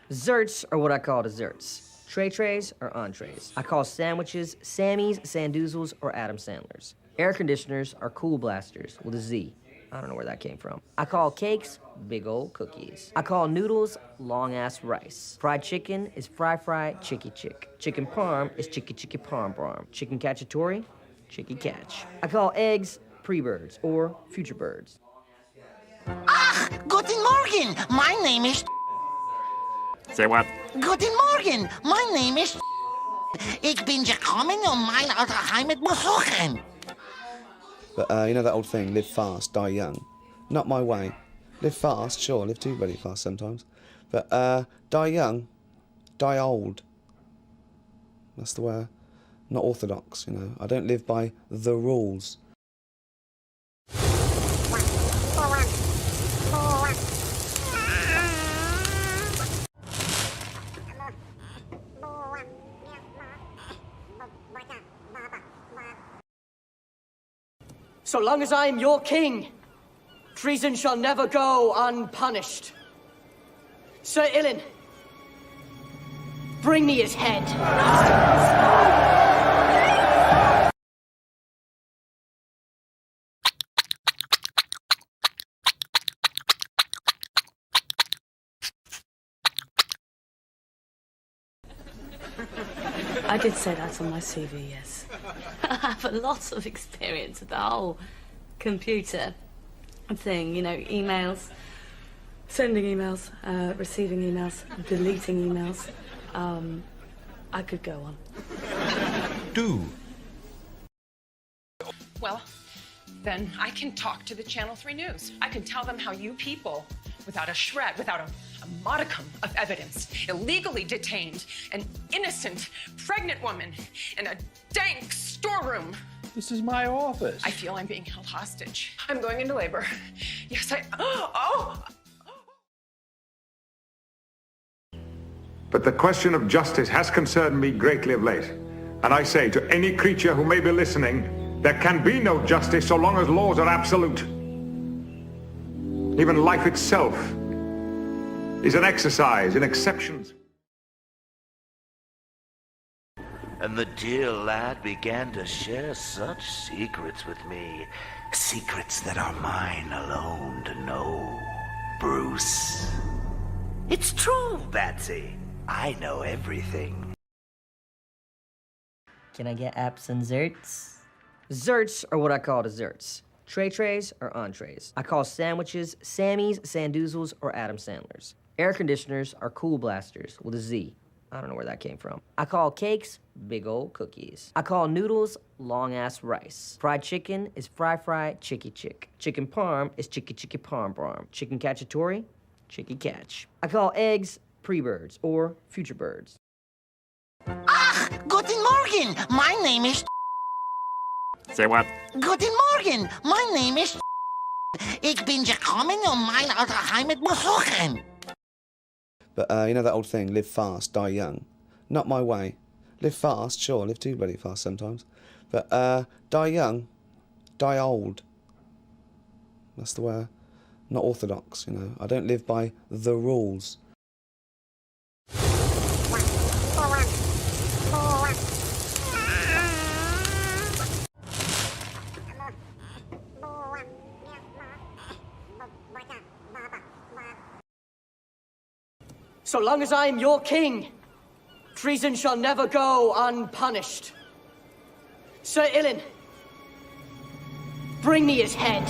Zerts are what I call desserts. Trays are entrees. I call sandwiches Sammys, Sandoozles, or Adam Sandlers. Air conditioners are cool blasters with a Z. I don't know where that came from. I call cakes big old cookies. I call noodles long-ass rice. Fried chicken is fry chicky chick. Chicken parm is chicky parm parm. Chicken cacciatore, chicky catch. I call eggs pre-birds or future birds. Ah, guten Morgen. My name is... Say what? Guten Morgen. My name is... Ik bin gekommen mijn oude heimat besuchen. But you know that old thing, live fast, die young? Not my way. Live fast, sure, live too bloody fast sometimes. But die young, die old. That's the way. Not orthodox, you know. I don't live by the rules. So long as I am your king, treason shall never go unpunished. Sir Ilin, bring me his head. I did say that on my CV, yes. I have a lot of experience with the whole computer thing, you know, emails, sending emails, receiving emails, deleting emails. I could go on. Do. Well, then I can talk to the Channel 3 News. I can tell them how you people, without a shred, without a modicum of evidence, illegally detained an innocent pregnant woman in a dank storeroom. This is my office. I feel I'm being held hostage. I'm going into labor. Yes, Oh! But the question of justice has concerned me greatly of late. And I say to any creature who may be listening, there can be no justice so long as laws are absolute. Even life itself is an exercise in exceptions. And the dear lad began to share such secrets with me. Secrets that are mine alone to know. Bruce. It's true, Batsy. I know everything. Can I get apps and zerts? Zerts are what I call desserts. Trays are entrees. I call sandwiches Sammys, Sandoozles, or Adam Sandlers. Air conditioners are cool blasters with a Z. I don't know where that came from. I call cakes big old cookies. I call noodles long-ass rice. Fried chicken is fry chicky chick. Chicken parm is chicky parm parm. Chicken cacciatore, chicky catch. I call eggs pre-birds or future birds. Ah, guten Morgen. My name is... Say what? Guten Morgen. My name is... Ik bin gekommen mijn oude heimat besuchen. But you know that old thing, live fast, die young? Not my way. Live fast, sure, live too bloody fast sometimes. But die young, die old. That's the way. Not orthodox, you know. I don't live by the rules. So long as I am your king, treason shall never go unpunished. Sir Ilin, bring me his head.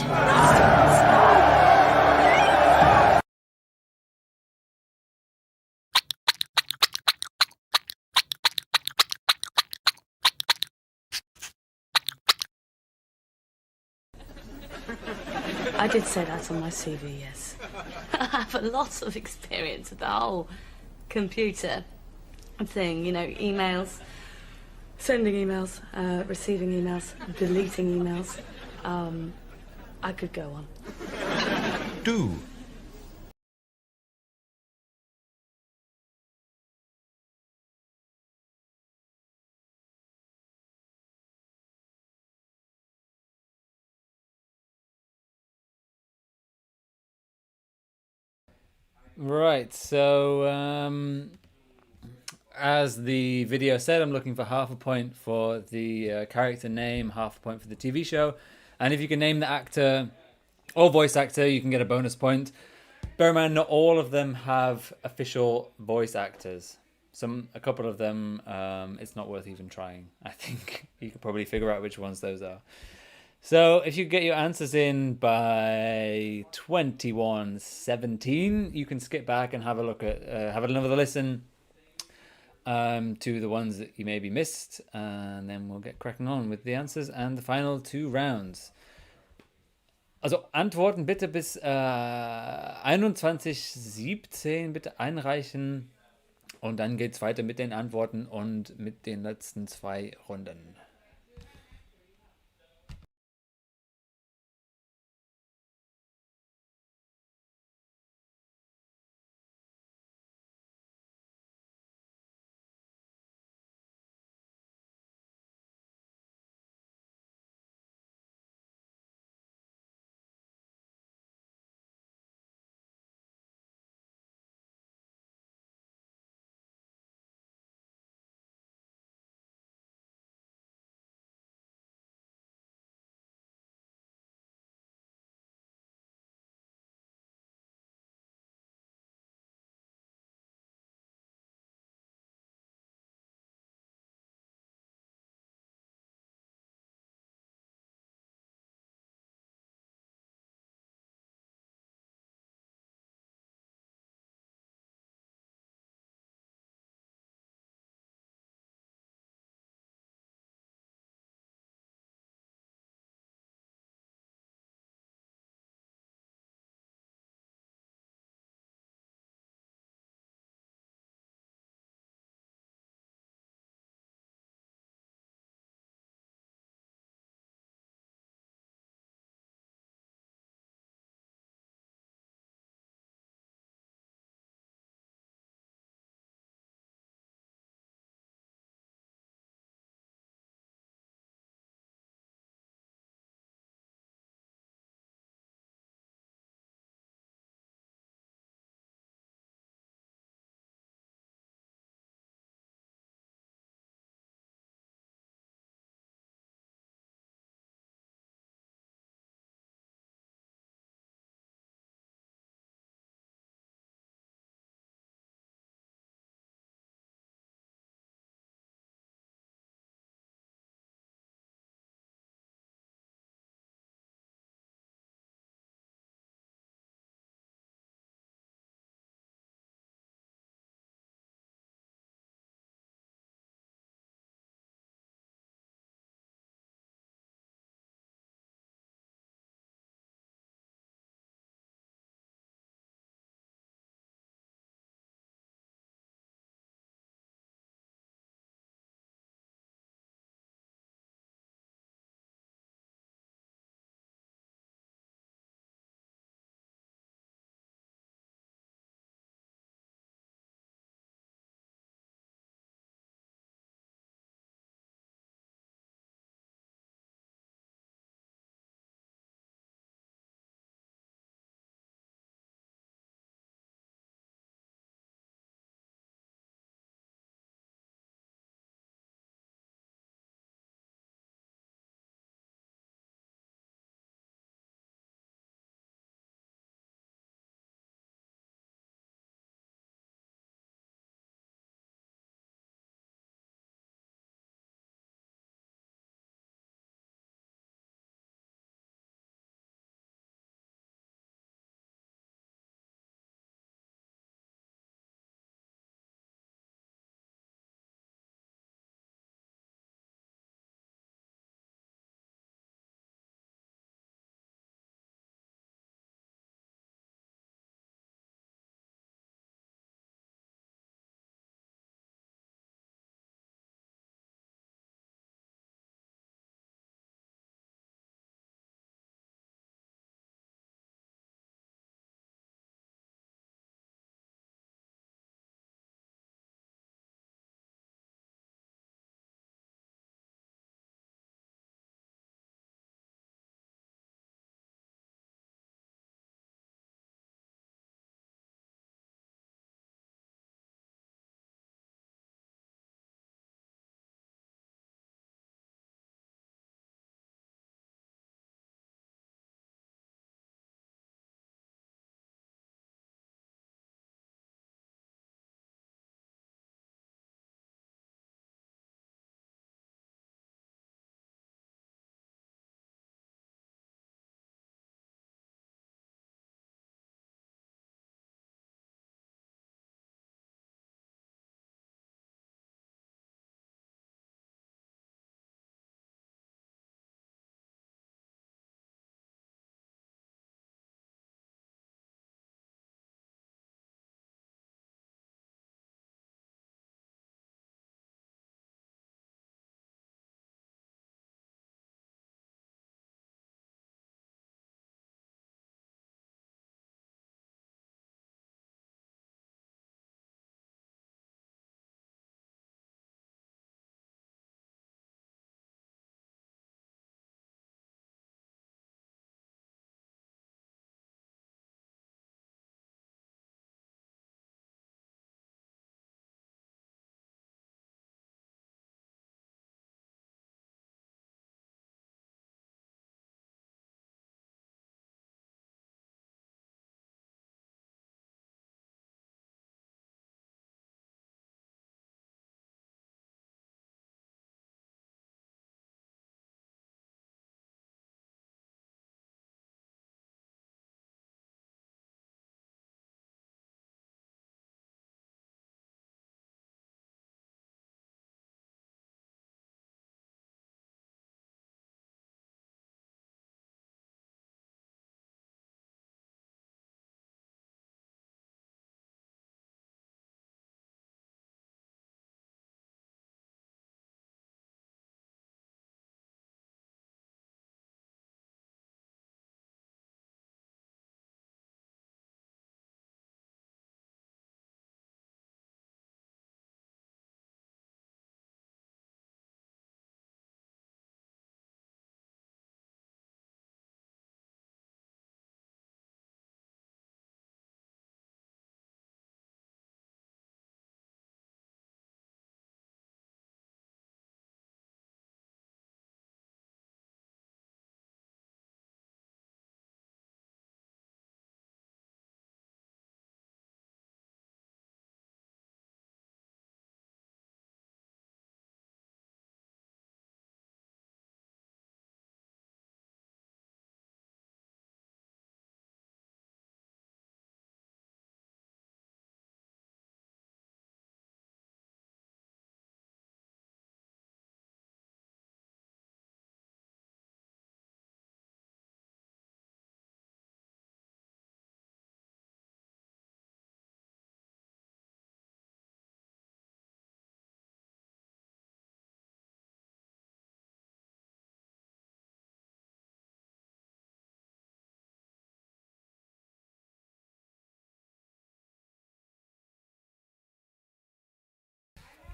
I did say that on my CV, yes. I have a lot of experience with the whole computer thing, you know, emails, sending emails, receiving emails, deleting emails. I could go on. Do. Right, so as the video said, I'm looking for half a point for the character name, half a point for the TV show. And if you can name the actor or voice actor, you can get a bonus point. Bear in mind, not all of them have official voice actors. A couple of them, it's not worth even trying. I think you could probably figure out which ones those are. So if you get your answers in by 21:17, you can skip back and have a look at, have another listen to the ones that you maybe missed, and then we'll get cracking on with the answers and the final 2 rounds. Also Antworten bitte bis 21:17 bitte einreichen und dann geht's weiter mit den Antworten und mit den letzten 2 Runden.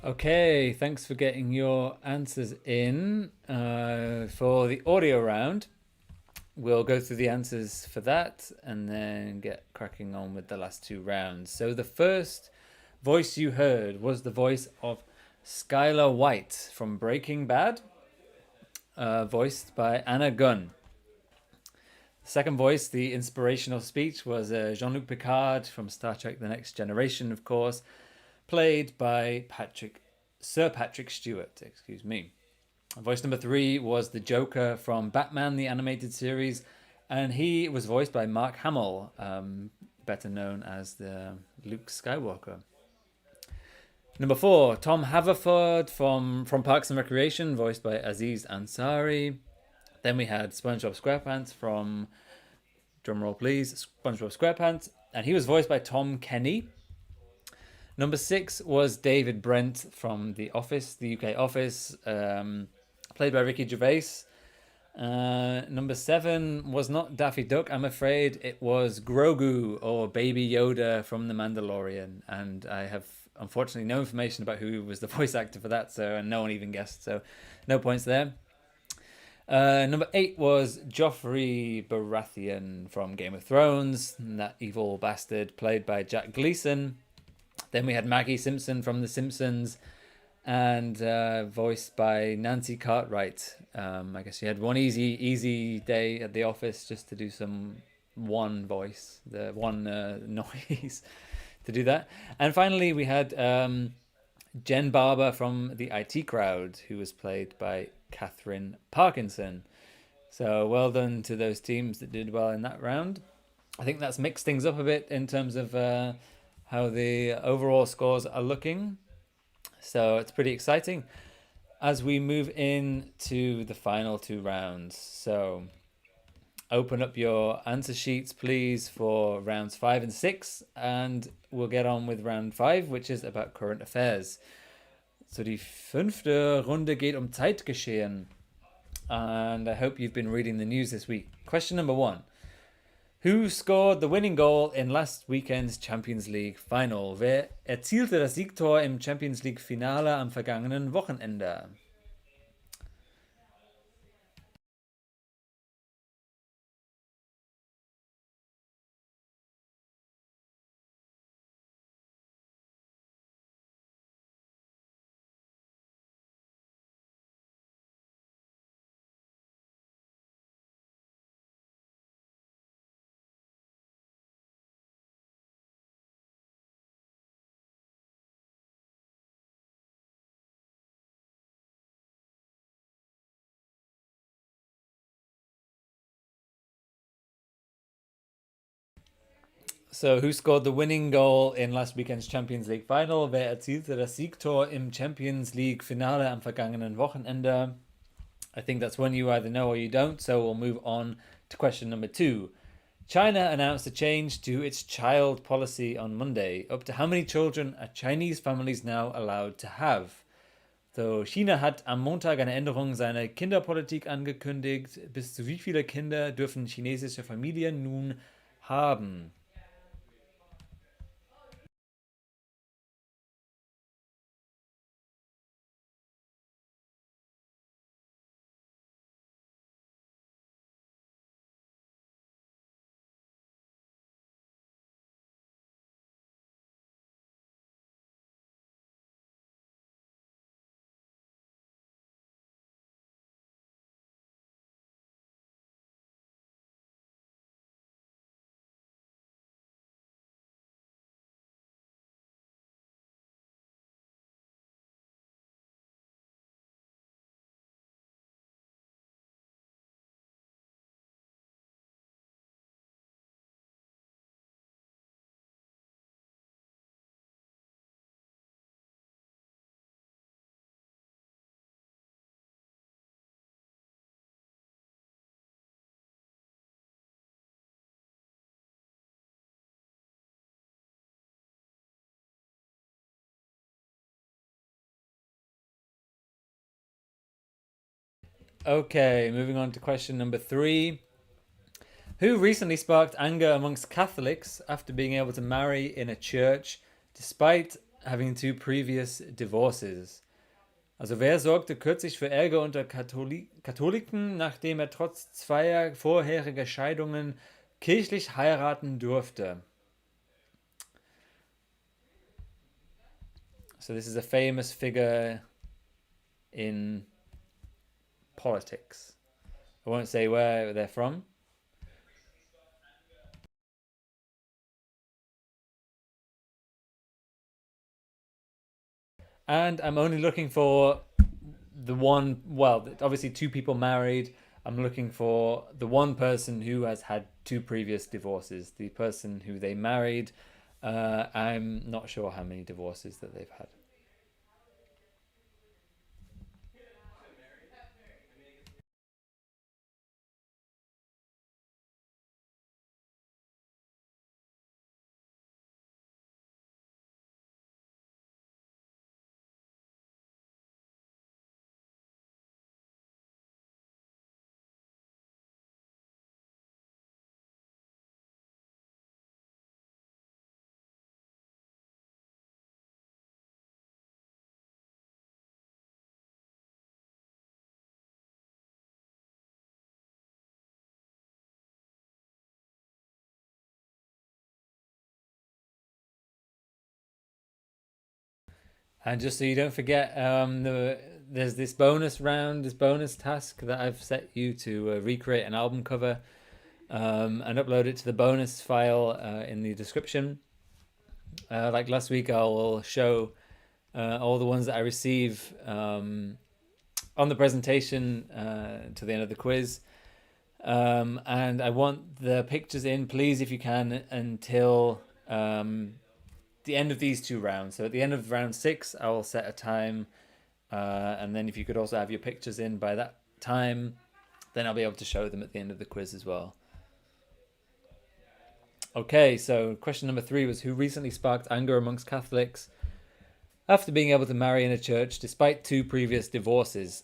Okay, thanks for getting your answers in. For the audio round, we'll go through the answers for that and then get cracking on with the last two rounds. So the first voice you heard was the voice of Skylar White from Breaking Bad, voiced by Anna Gunn. The second voice, the inspirational speech, was Jean-Luc Picard from Star Trek The Next Generation, of course, played by Sir Patrick Stewart. Excuse me. Voice number 3 was the Joker from Batman, the animated series, and he was voiced by Mark Hamill, better known as the Luke Skywalker. Number 4, Tom Haverford from Parks and Recreation, voiced by Aziz Ansari. Then we had SpongeBob SquarePants from, drumroll please, SpongeBob SquarePants, and he was voiced by Tom Kenny. Number 6 was David Brent from The Office, the UK Office, played by Ricky Gervais. Number 7 was not Daffy Duck, I'm afraid. It was Grogu, or Baby Yoda from The Mandalorian. And I have, unfortunately, no information about who was the voice actor for that, and no one even guessed, so no points there. Number 8 was Joffrey Baratheon from Game of Thrones, that evil bastard played by Jack Gleeson. Then we had Maggie Simpson from The Simpsons, and voiced by Nancy Cartwright. I guess she had one easy day at the office just to do one voice, the one noise to do that. And finally, we had Jen Barber from the IT Crowd, who was played by Catherine Parkinson. So well done to those teams that did well in that round. I think that's mixed things up a bit in terms of how the overall scores are looking. So it's pretty exciting as we move into the final two rounds. So open up your answer sheets, please, for rounds 5 and 6, and we'll get on with round 5, which is about current affairs. So die 5. Runde geht Zeitgeschehen, and I hope you've been reading the news this week. Question number 1. Who scored the winning goal in last weekend's Champions League final? Wer erzielte das Siegtor im Champions League Finale am vergangenen Wochenende? So, who scored the winning goal in last weekend's Champions League final? Wer erzielte das Siegtor im Champions League Finale am vergangenen Wochenende? I think that's one you either know or you don't, so we'll move on to question number 2. China announced a change to its child policy on Monday. Up to how many children are Chinese families now allowed to have? So, China hat am Montag eine Änderung seiner Kinderpolitik angekündigt. Bis zu wie viele Kinder dürfen chinesische Familien nun haben? Okay, moving on to question number 3. Who recently sparked anger amongst Catholics after being able to marry in a church despite having 2 previous divorces. Also wer sorgte kürzlich für Ärger unter Katholiken, nachdem er trotz 2 vorheriger Scheidungen kirchlich heiraten durfte? So this is a famous figure in politics. I won't say where they're from. And I'm only looking for the one, well, obviously 2 people married. I'm looking for the one person who has had 2 previous divorces. The person who they married, I'm not sure how many divorces that they've had. And just so you don't forget, there's this bonus round, this bonus task that I've set you to recreate an album cover and upload it to the bonus file in the description. Like last week, I will show all the ones that I receive on the presentation to the end of the quiz. And I want the pictures in, please, if you can, until the end of these 2 rounds. So at the end of round 6, I will set a time, and then if you could also have your pictures in by that time, then I'll be able to show them at the end of the quiz as well. Okay, so question number 3 was, who recently sparked anger amongst Catholics after being able to marry in a church despite 2 previous divorces?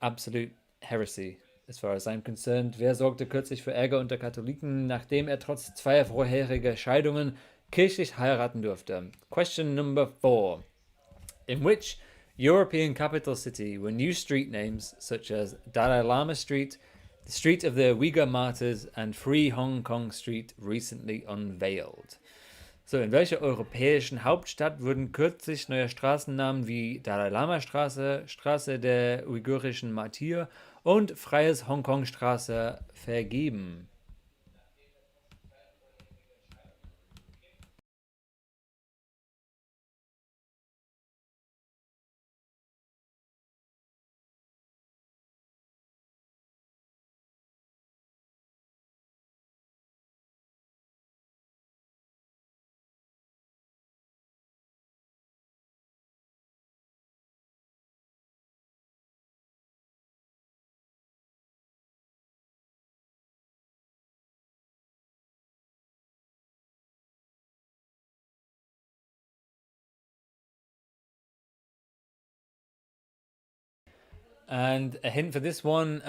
Absolute heresy, as far as I'm concerned. Wer sorgte kürzlich für Ärger unter Katholiken, nachdem er trotz 2 vorheriger Scheidungen kirchlich heiraten durfte? Question number 4. In which European capital city were new street names such as Dalai Lama Street, the Street of the Uyghur Martyrs, and Free Hong Kong Street recently unveiled? So, in welcher europäischen Hauptstadt wurden kürzlich neue Straßennamen wie Dalai Lama Straße, Straße der uigurischen Martyr und Freies Hongkong Straße vergeben? And a hint for this one,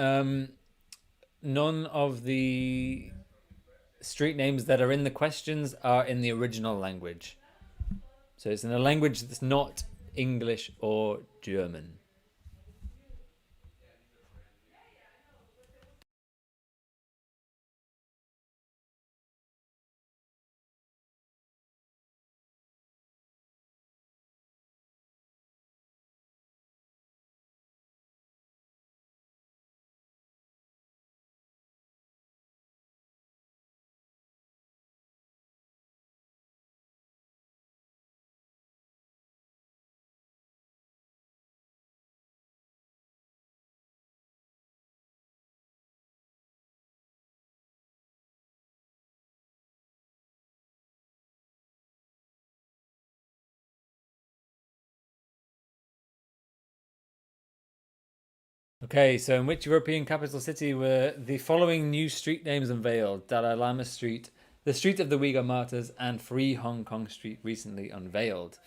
none of the street names that are in the questions are in the original language. So it's in a language that's not English or German. Okay, so in which European capital city were the following new street names unveiled? Dalai Lama Street, the Street of the Uyghur Martyrs, and Free Hong Kong Street recently unveiled.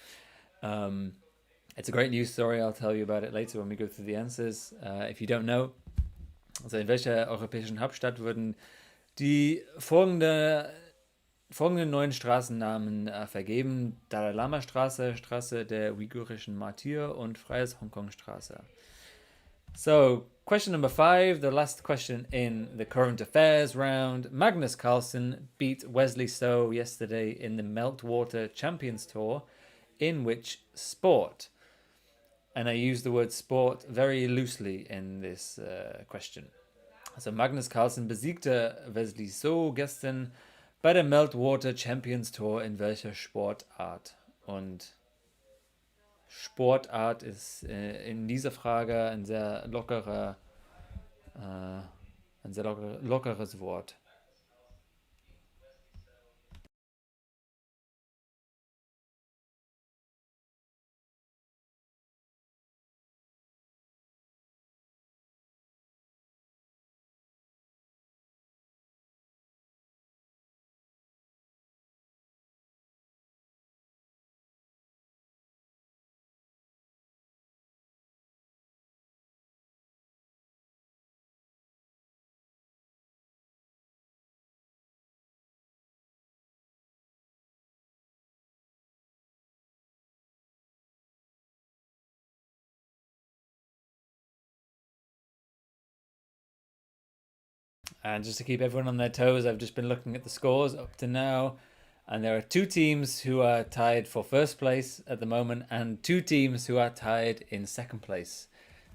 It's a great news story. I'll tell you about it later when we go through the answers. If you don't know, also in welcher europäischen Hauptstadt wurden die folgende folgenden neuen Straßennamen vergeben: Dalai Lama Straße, Straße der uigurischen Martyr und Freies Hongkong Straße. So, question number 5, the last question in the current affairs round. Magnus Carlsen beat Wesley So yesterday in the Meltwater Champions Tour. In which sport? And I use the word sport very loosely in this question. Also Magnus Carlsen besiegte Wesley So gestern bei der Meltwater Champions Tour in welcher Sportart? Und Sportart ist in dieser Frage ein sehr lockeres Wort. And just to keep everyone on their toes, I've just been looking at the scores up to now. And there are 2 teams who are tied for first place at the moment and 2 teams who are tied in second place.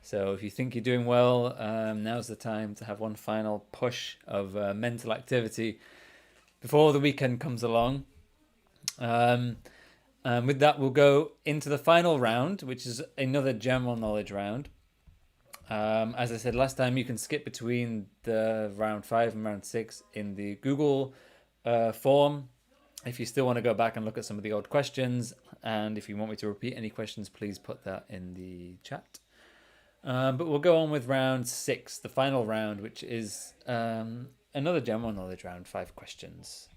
So if you think you're doing well, now's the time to have one final push of mental activity before the weekend comes along. With that, we'll go into the final round, which is another general knowledge round. As I said last time, you can skip between the round 5 and round 6 in the Google form. If you still want to go back and look at some of the old questions, and if you want me to repeat any questions, please put that in the chat. But we'll go on with round 6, the final round, which is another general knowledge round, 5 questions.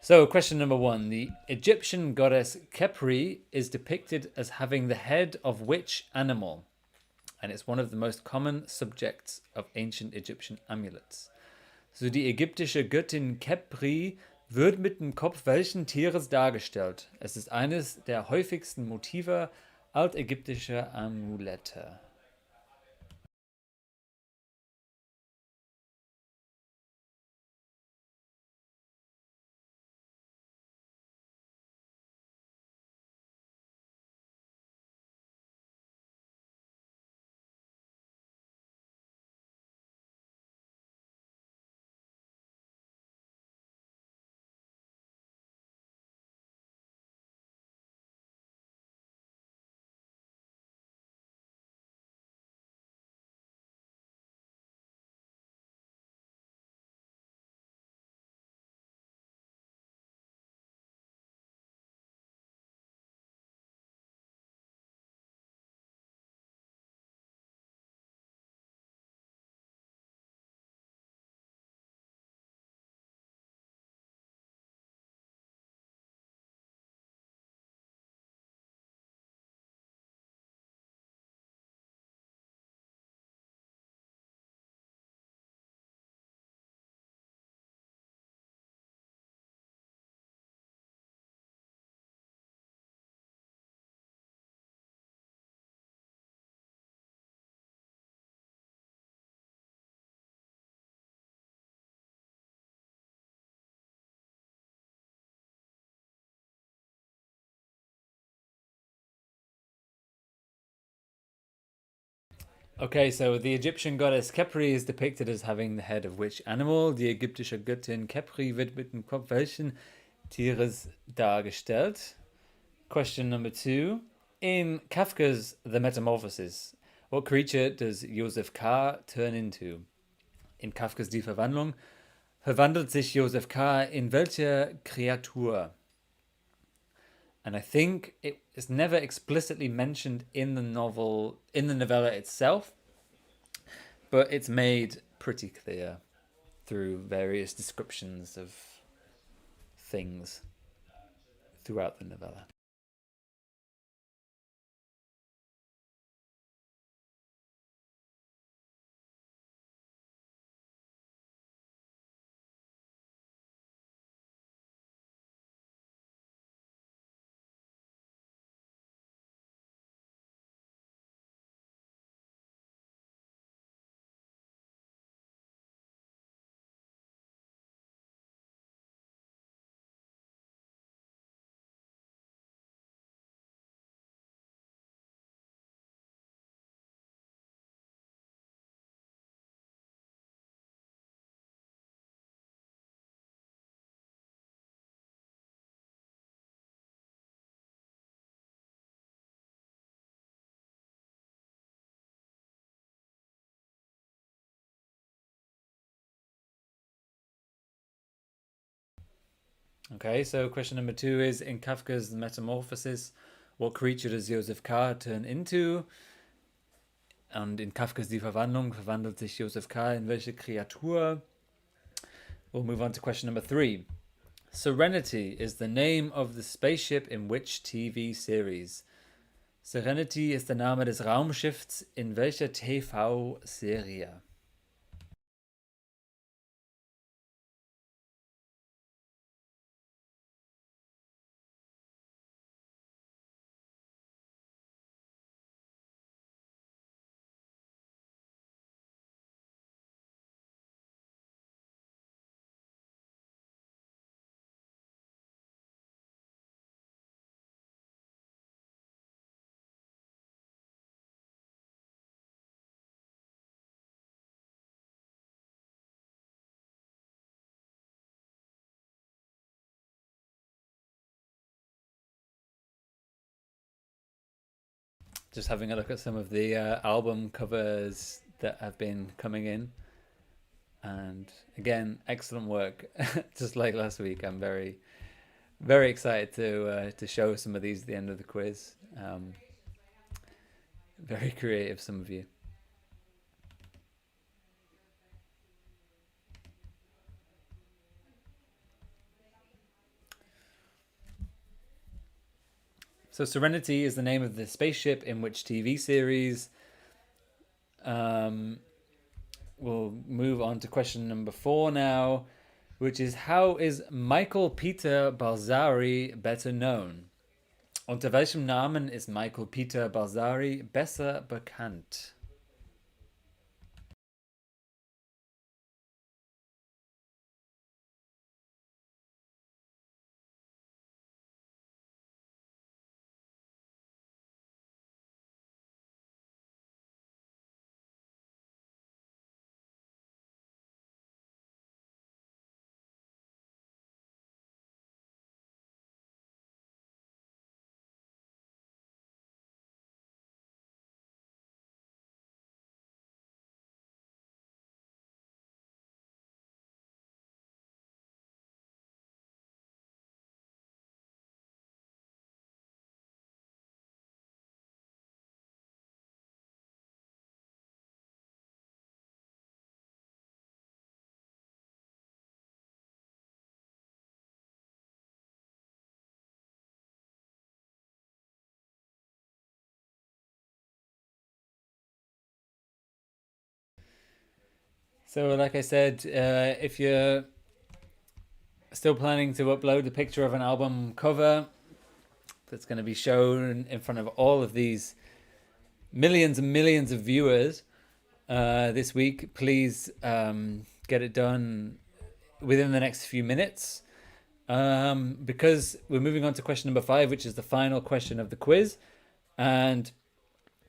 So, question number 1. The Egyptian goddess Khepri is depicted as having the head of which animal? And it's one of the most common subjects of ancient Egyptian amulets. So, die ägyptische Göttin Khepri wird mit dem Kopf welchen Tieres dargestellt? Es ist eines der häufigsten Motive altägyptischer Amulette. Okay, so the Egyptian goddess Khepri is depicted as having the head of which animal? Die ägyptische Göttin Khepri wird mit dem Kopf welchen Tieres dargestellt? Question number 2. In Kafka's The Metamorphosis, what creature does Joseph K. turn into? In Kafkas Die Verwandlung verwandelt sich Joseph K. in welche Kreatur? And I think it is never explicitly mentioned in the novella itself, but it's made pretty clear through various descriptions of things throughout the novella. Okay, so question number 2 is, in Kafka's Metamorphosis, what creature does Joseph K. turn into? Und in Kafkas Die Verwandlung verwandelt sich Joseph K. in welche Kreatur? We'll move on to question number 3. Serenity is the name of the spaceship in which TV series? Serenity ist der Name des Raumschiffs in welcher TV-Serie? Just having a look at some of the album covers that have been coming in, and again, excellent work. Just like last week, I'm very, very excited to show some of these at the end of the quiz. Very creative, some of you. So Serenity is the name of the spaceship in which TV series? We'll move on to question number 4 now, which is, how is Michael Peter Balsari better known? Unter welchem Namen ist Michael Peter Balsari besser bekannt? So, like I said, if you're still planning to upload a picture of an album cover that's going to be shown in front of all of these millions and millions of viewers this week, please get it done within the next few minutes, because we're moving on to question number 5, which is the final question of the quiz. And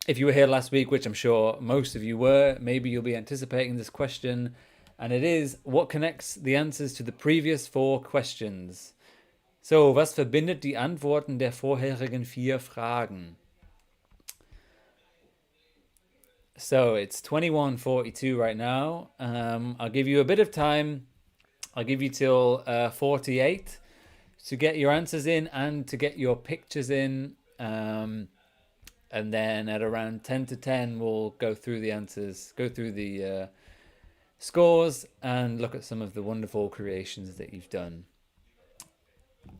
if you were here last week, which I'm sure most of you were, maybe you'll be anticipating this question. And it is, what connects the answers to the previous 4 questions? So, was verbindet die Antworten der vorherigen 4 Fragen? So, it's 21:42 right now. I'll give you a bit of time. I'll give you till 48 to get your answers in and to get your pictures in. And then at around 10 to 10, we'll go through the answers, go through the scores, and look at some of the wonderful creations that you've done.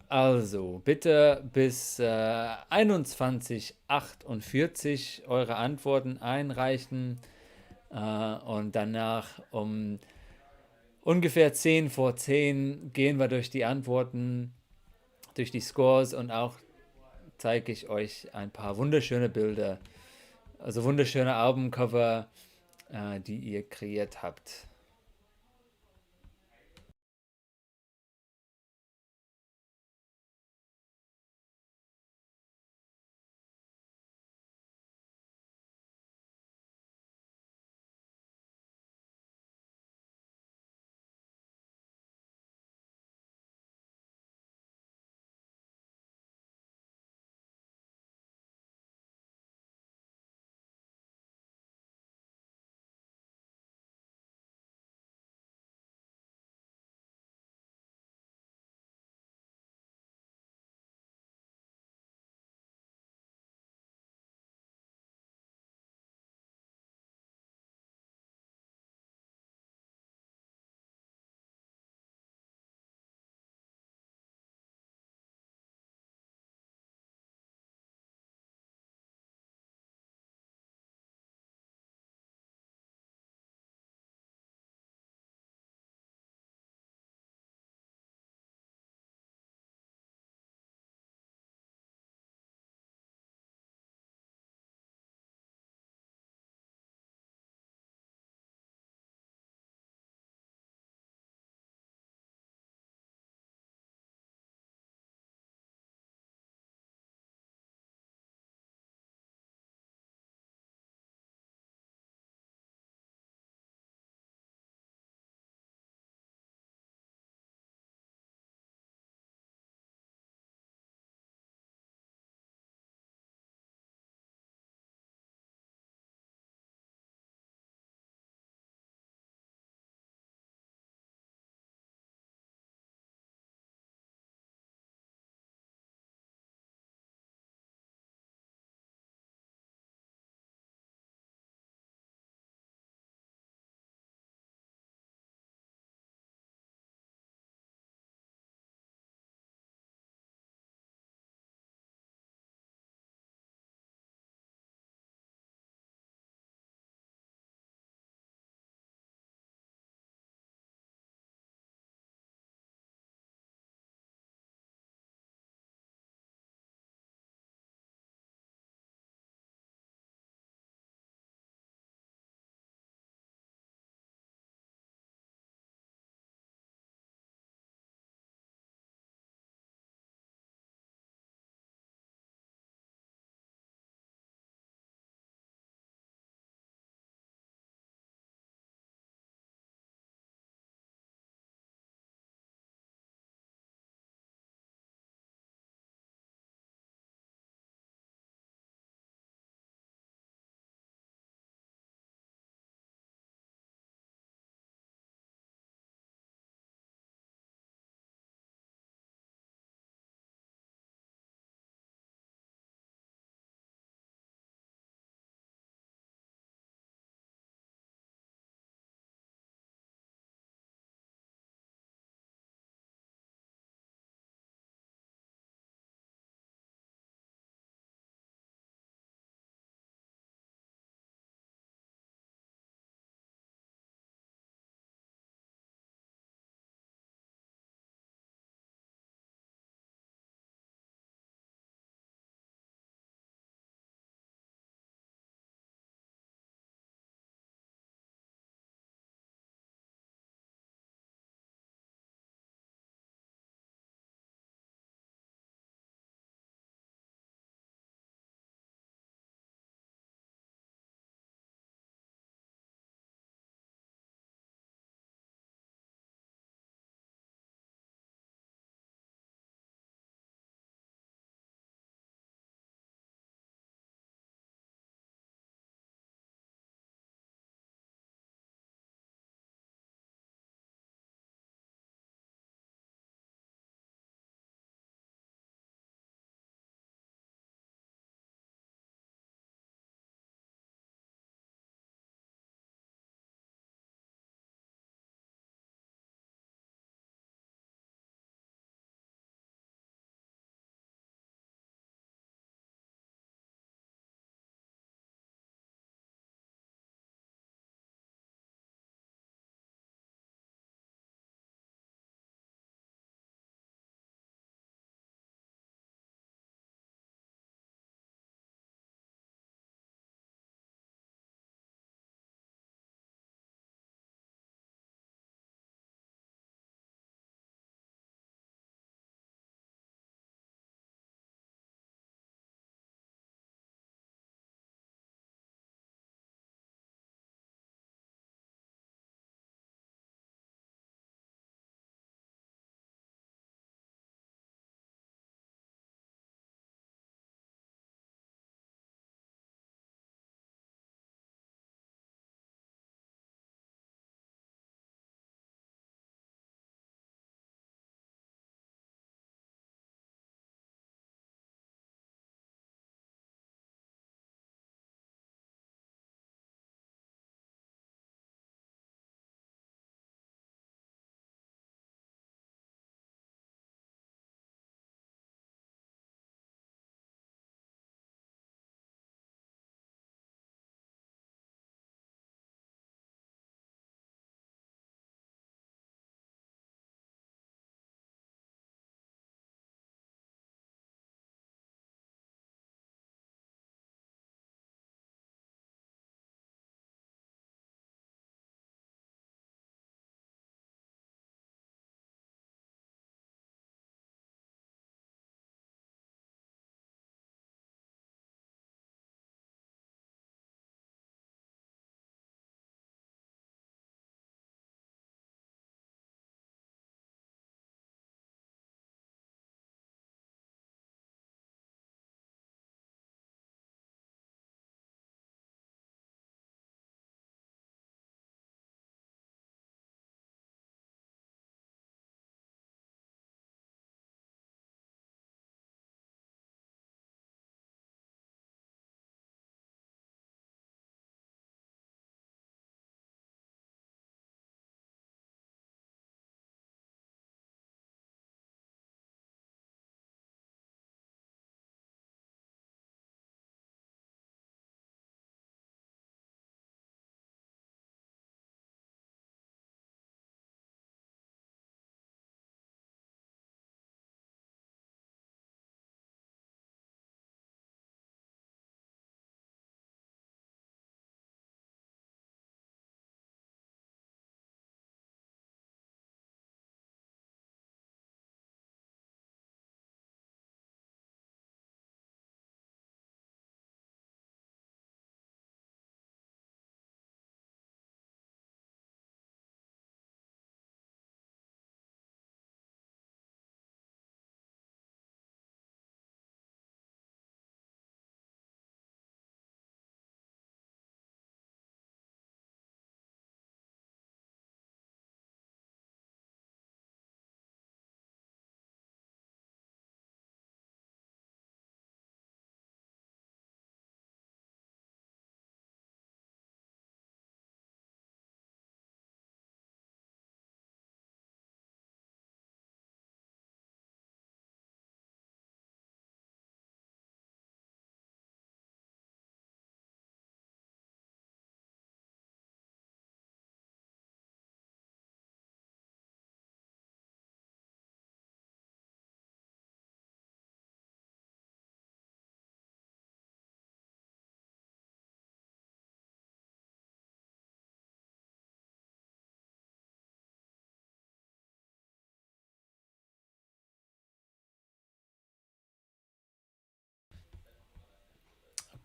Also, bitte bis 21:48 eure Antworten einreichen. Und danach um ungefähr 10 vor 10 gehen wir durch die Antworten, durch die Scores, und auch zeige ich euch ein paar wunderschöne Bilder, also wunderschöne Albumcover, die ihr kreiert habt.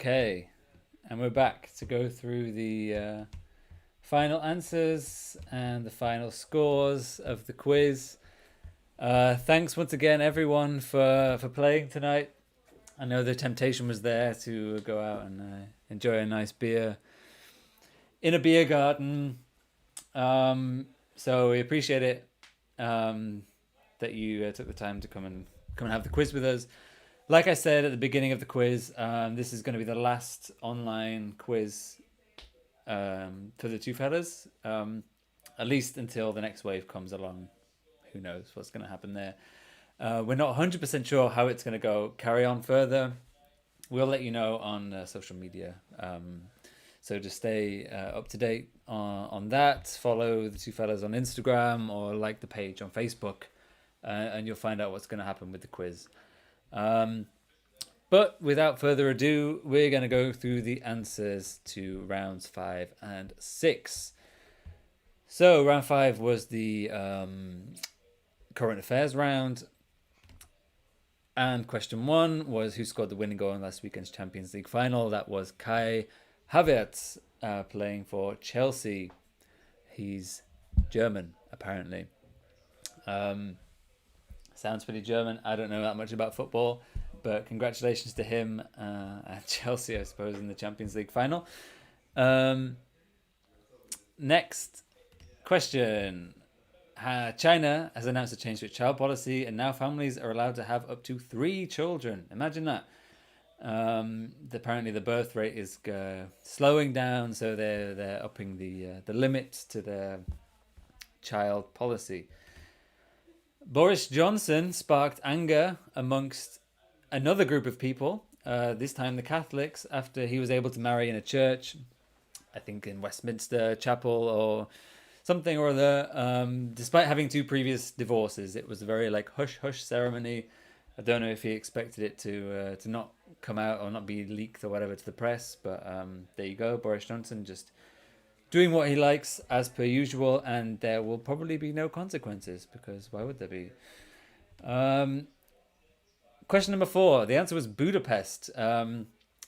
Okay, and we're back to go through the final answers and the final scores of the quiz. Thanks once again, everyone, for playing tonight. I know the temptation was there to go out and enjoy a nice beer in a beer garden. So we appreciate it that you took the time to come and have the quiz with us. Like I said at the beginning of the quiz, this is going to be the last online quiz for the Two Fellas, at least until the next wave comes along. Who knows what's going to happen there. We're not 100% sure how it's going to carry on further. We'll let you know on social media. So just stay up to date on that. Follow the Two Fellas on Instagram or like the page on Facebook, and you'll find out what's going to happen with the quiz. But without further ado, we're going to go through the answers to rounds 5 and 6. So round 5 was the current affairs round. And question 1 was who scored the winning goal in last weekend's Champions League final. That was Kai Havertz playing for Chelsea. He's German, apparently. Sounds pretty German. I don't know that much about football, but congratulations to him and Chelsea, I suppose, in the Champions League final. Next question. China has announced a change to its child policy, and now families are allowed to have up to 3 children. Imagine that. Apparently the birth rate is slowing down, so they're upping the limit to their child policy. Boris Johnson sparked anger amongst another group of people, this time the Catholics, after he was able to marry in a church, I think in Westminster Chapel or something or other, despite having 2 previous divorces. It was a very hush-hush ceremony. I don't know if he expected it to not come out or not be leaked or whatever to the press, but there you go. Boris Johnson just doing what he likes as per usual, and there will probably be no consequences, because why would there be? Question number 4. The answer was Budapest.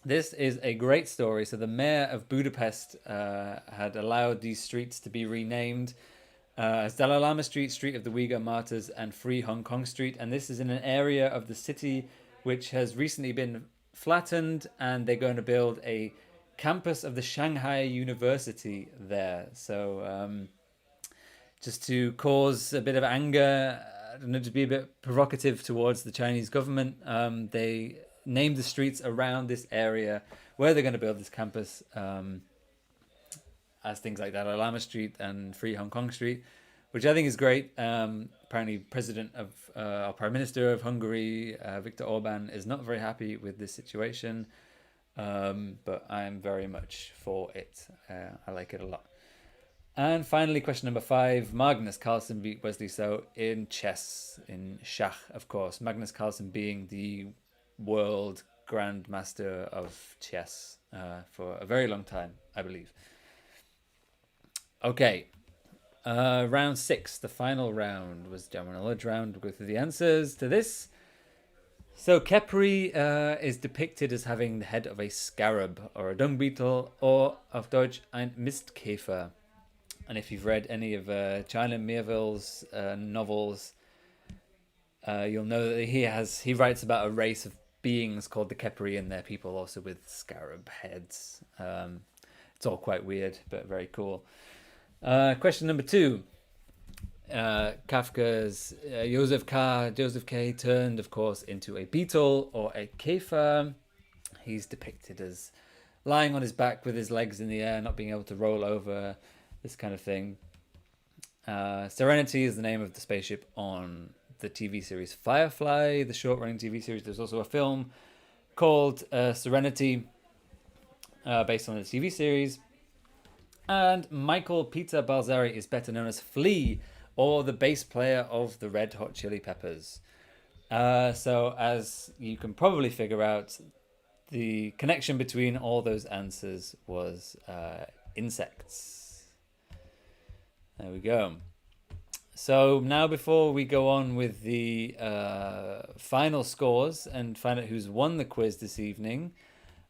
This is a great story. So the mayor of Budapest had allowed these streets to be renamed as Dalai Lama Street, Street of the Uyghur Martyrs, and Free Hong Kong Street. And this is in an area of the city which has recently been flattened, and they're going to build a campus of the Shanghai University there. So just to cause a bit of anger, I don't know, to be a bit provocative towards the Chinese government, they named the streets around this area where they're going to build this campus as things like Dalai Lama Street and Free Hong Kong Street, which I think is great. Apparently, Prime Minister of Hungary, Viktor Orban, is not very happy with this situation, but I'm very much for it. I like it a lot. And finally, question number 5. Magnus Carlsen beat Wesley So in chess, in Schach, of course. Magnus Carlsen being the world grandmaster of chess for a very long time, I believe. Okay, round 6, the final round, was general knowledge round. We'll go through the answers to this. So Khepri is depicted as having the head of a scarab or a dung beetle, or auf Deutsch ein Mistkäfer. And if you've read any of China Miéville's novels, you'll know that he writes about a race of beings called the Khepri, and they're people also with scarab heads. It's all quite weird, but very cool. Question number 2. Kafka's Joseph K. turned, of course, into a beetle or a Käfer. He's depicted as lying on his back with his legs in the air, not being able to roll over, this kind of thing. Serenity is the name of the spaceship on the TV series Firefly, the short-running TV series. There's also a film called Serenity, based on the TV series. And Michael Peter Balzari is better known as Flea, or the bass player of the Red Hot Chili Peppers. So as you can probably figure out, the connection between all those answers was insects. There we go. So now, before we go on with the final scores and find out who's won the quiz this evening,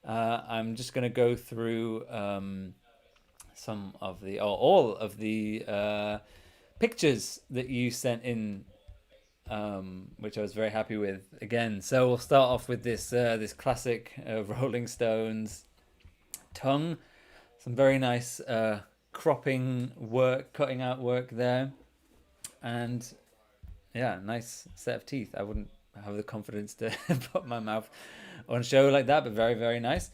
I'm just going to go through some of the, or all of the pictures that you sent in, which I was very happy with again. So we'll start off with this this classic Rolling Stones tongue. Some very nice cropping work, cutting out work there, and yeah, nice set of teeth. I wouldn't have the confidence to put my mouth on show like that, but very, very nice.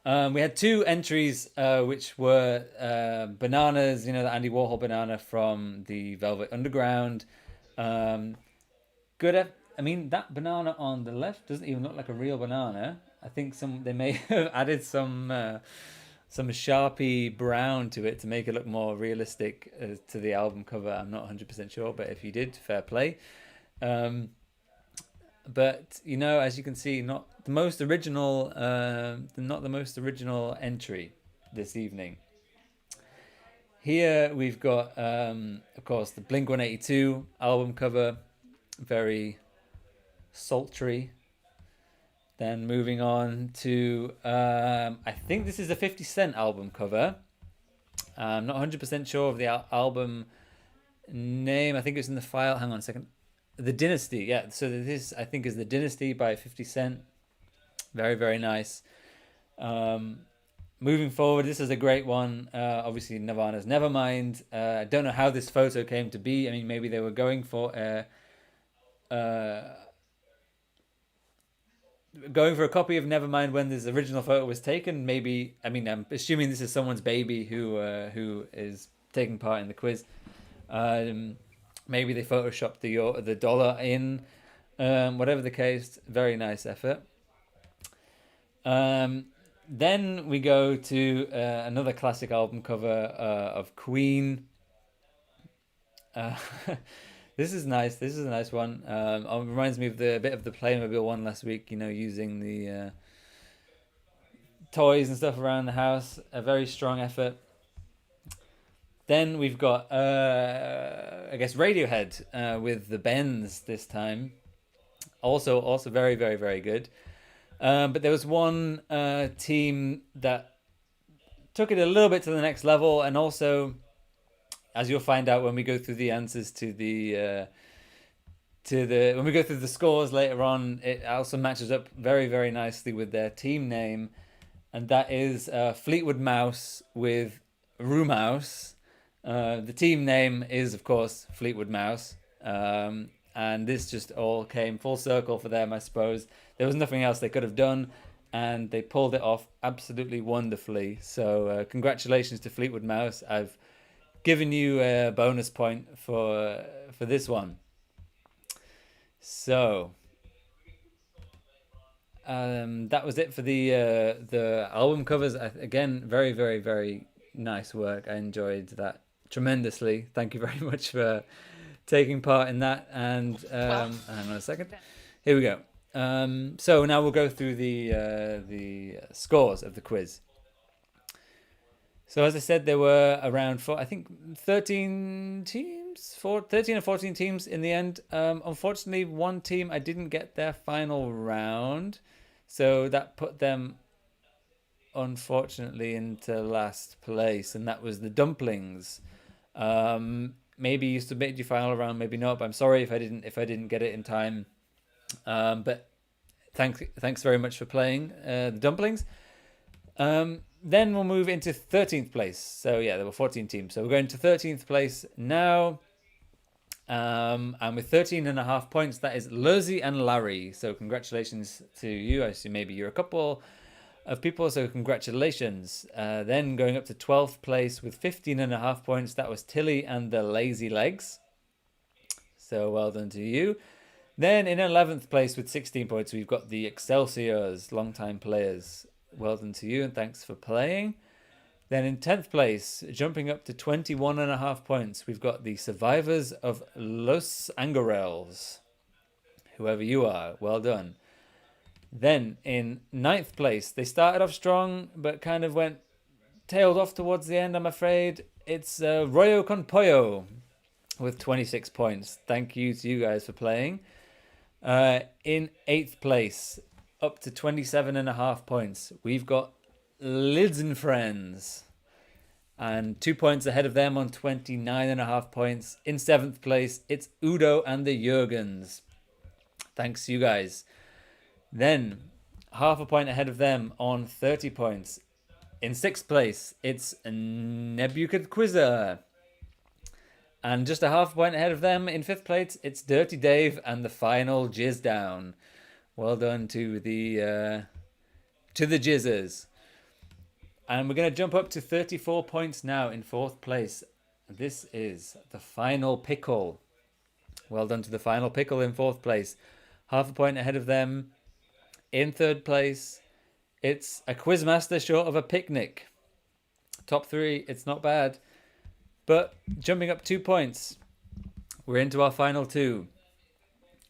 We had two entries, which were bananas, you know, the Andy Warhol banana from the Velvet Underground. Good. I mean, that banana on the left doesn't even look like a real banana. I think they may have added some Sharpie brown to it to make it look more realistic to the album cover. I'm not 100% sure, but if you did, fair play. But you know, as you can see, not the most original entry this evening. Here we've got, of course, the Blink-182 album cover, very sultry. Then moving on to, I think this is a 50 Cent album cover. I'm not 100% sure of the album name. I think it's in the file. Hang on a second. The Dynasty, yeah. So this, I think, is The Dynasty by 50 Cent. Very, very nice. Moving forward, this is a great one. Obviously, Nirvana's Nevermind. I don't know how this photo came to be. I mean, maybe they were going for a copy of Nevermind when this original photo was taken. Maybe, I mean, I'm assuming this is someone's baby who is taking part in the quiz. Maybe they photoshopped the dollar in. Whatever the case, very nice effort. Then we go to another classic album cover of Queen. This is nice. This is a nice one. It reminds me of a bit of the Playmobil one last week. You know, using the toys and stuff around the house. A very strong effort. Then we've got, I guess, Radiohead with the Bends this time. Also very, very, very good. But there was one team that took it a little bit to the next level, and also, as you'll find out when we go through the answers to the when we go through the scores later on, it also matches up very, very nicely with their team name, and that is Fleetwood Mouse with Rue Mouse. The team name is, of course, Fleetwood Mouse. And this just all came full circle for them, I suppose. There was nothing else they could have done, and they pulled it off absolutely wonderfully. So congratulations to Fleetwood Mouse. I've given you a bonus point for this one. So that was it for the album covers. Again, very, very, very nice work. I enjoyed that tremendously. Thank you very much for taking part in that. And hang on a second. Here we go. So now we'll go through the scores of the quiz. So as I said, there were around 13 teams, 13 or 14 teams in the end. Unfortunately, one team I didn't get their final round, so that put them unfortunately into last place, and that was the Dumplings. Maybe you submitted your final round, maybe not. But I'm sorry if I didn't get it in time. But thanks very much for playing the Dumplings. Then we'll move into 13th place. So yeah, there were 14 teams. So we're going to 13th place now. And with 13.5 points, that is Lizzie and Larry. So congratulations to you. I assume maybe you're a couple of people, so congratulations. Then going up to 12th place with 15.5 points, that was Tilly and the Lazy Legs. So well done to you. Then in 11th place with 16 points, we've got the Excelsiors, long-time players. Well done to you, and thanks for playing. Then in 10th place, jumping up to 21.5 points, we've got the Survivors of Los Angeles. Whoever you are, well done. Then in 9th place, they started off strong, but kind of tailed off towards the end, I'm afraid. It's Royo con Pollo with 26 points. Thank you to you guys for playing. In 8th place, up to 27.5 points, we've got Lids and Friends. And 2 points ahead of them on 29.5 points. In 7th place, it's Udo and the Jurgens. Thanks, you guys. Then, half a point ahead of them on 30 points. In 6th place, it's Nebuchadnezzar. And just a half a point ahead of them in 5th place, it's Dirty Dave and the final Jizz Down. Well done to the Jizzers. And we're going to jump up to 34 points now in 4th place. This is the Final Pickle. Well done to the Final Pickle in 4th place. Half a point ahead of them. In 3rd place, it's a Quizmaster short of a picnic. Top 3, it's not bad. But jumping up 2 points, we're into our final 2.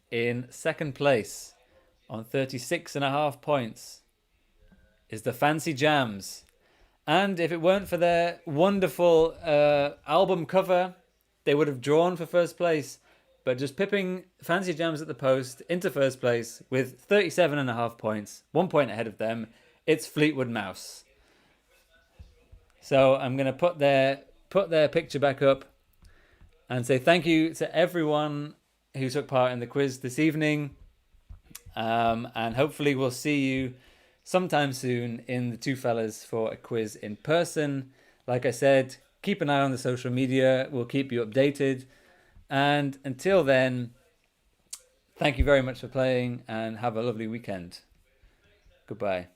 In 2nd place, on 36.5 points, is the Fancy Jams. And if it weren't for their wonderful album cover, they would have drawn for 1st place. But just pipping Fancy Jams at the post into 1st place with 37.5 points, 1 point ahead of them, it's Fleetwood Mouse. So I'm going to put their picture back up and say thank you to everyone who took part in the quiz this evening. And hopefully we'll see you sometime soon in the Two Fellas for a quiz in person. Like I said, keep an eye on the social media. We'll keep you updated. And until then, thank you very much for playing and have a lovely weekend. Goodbye.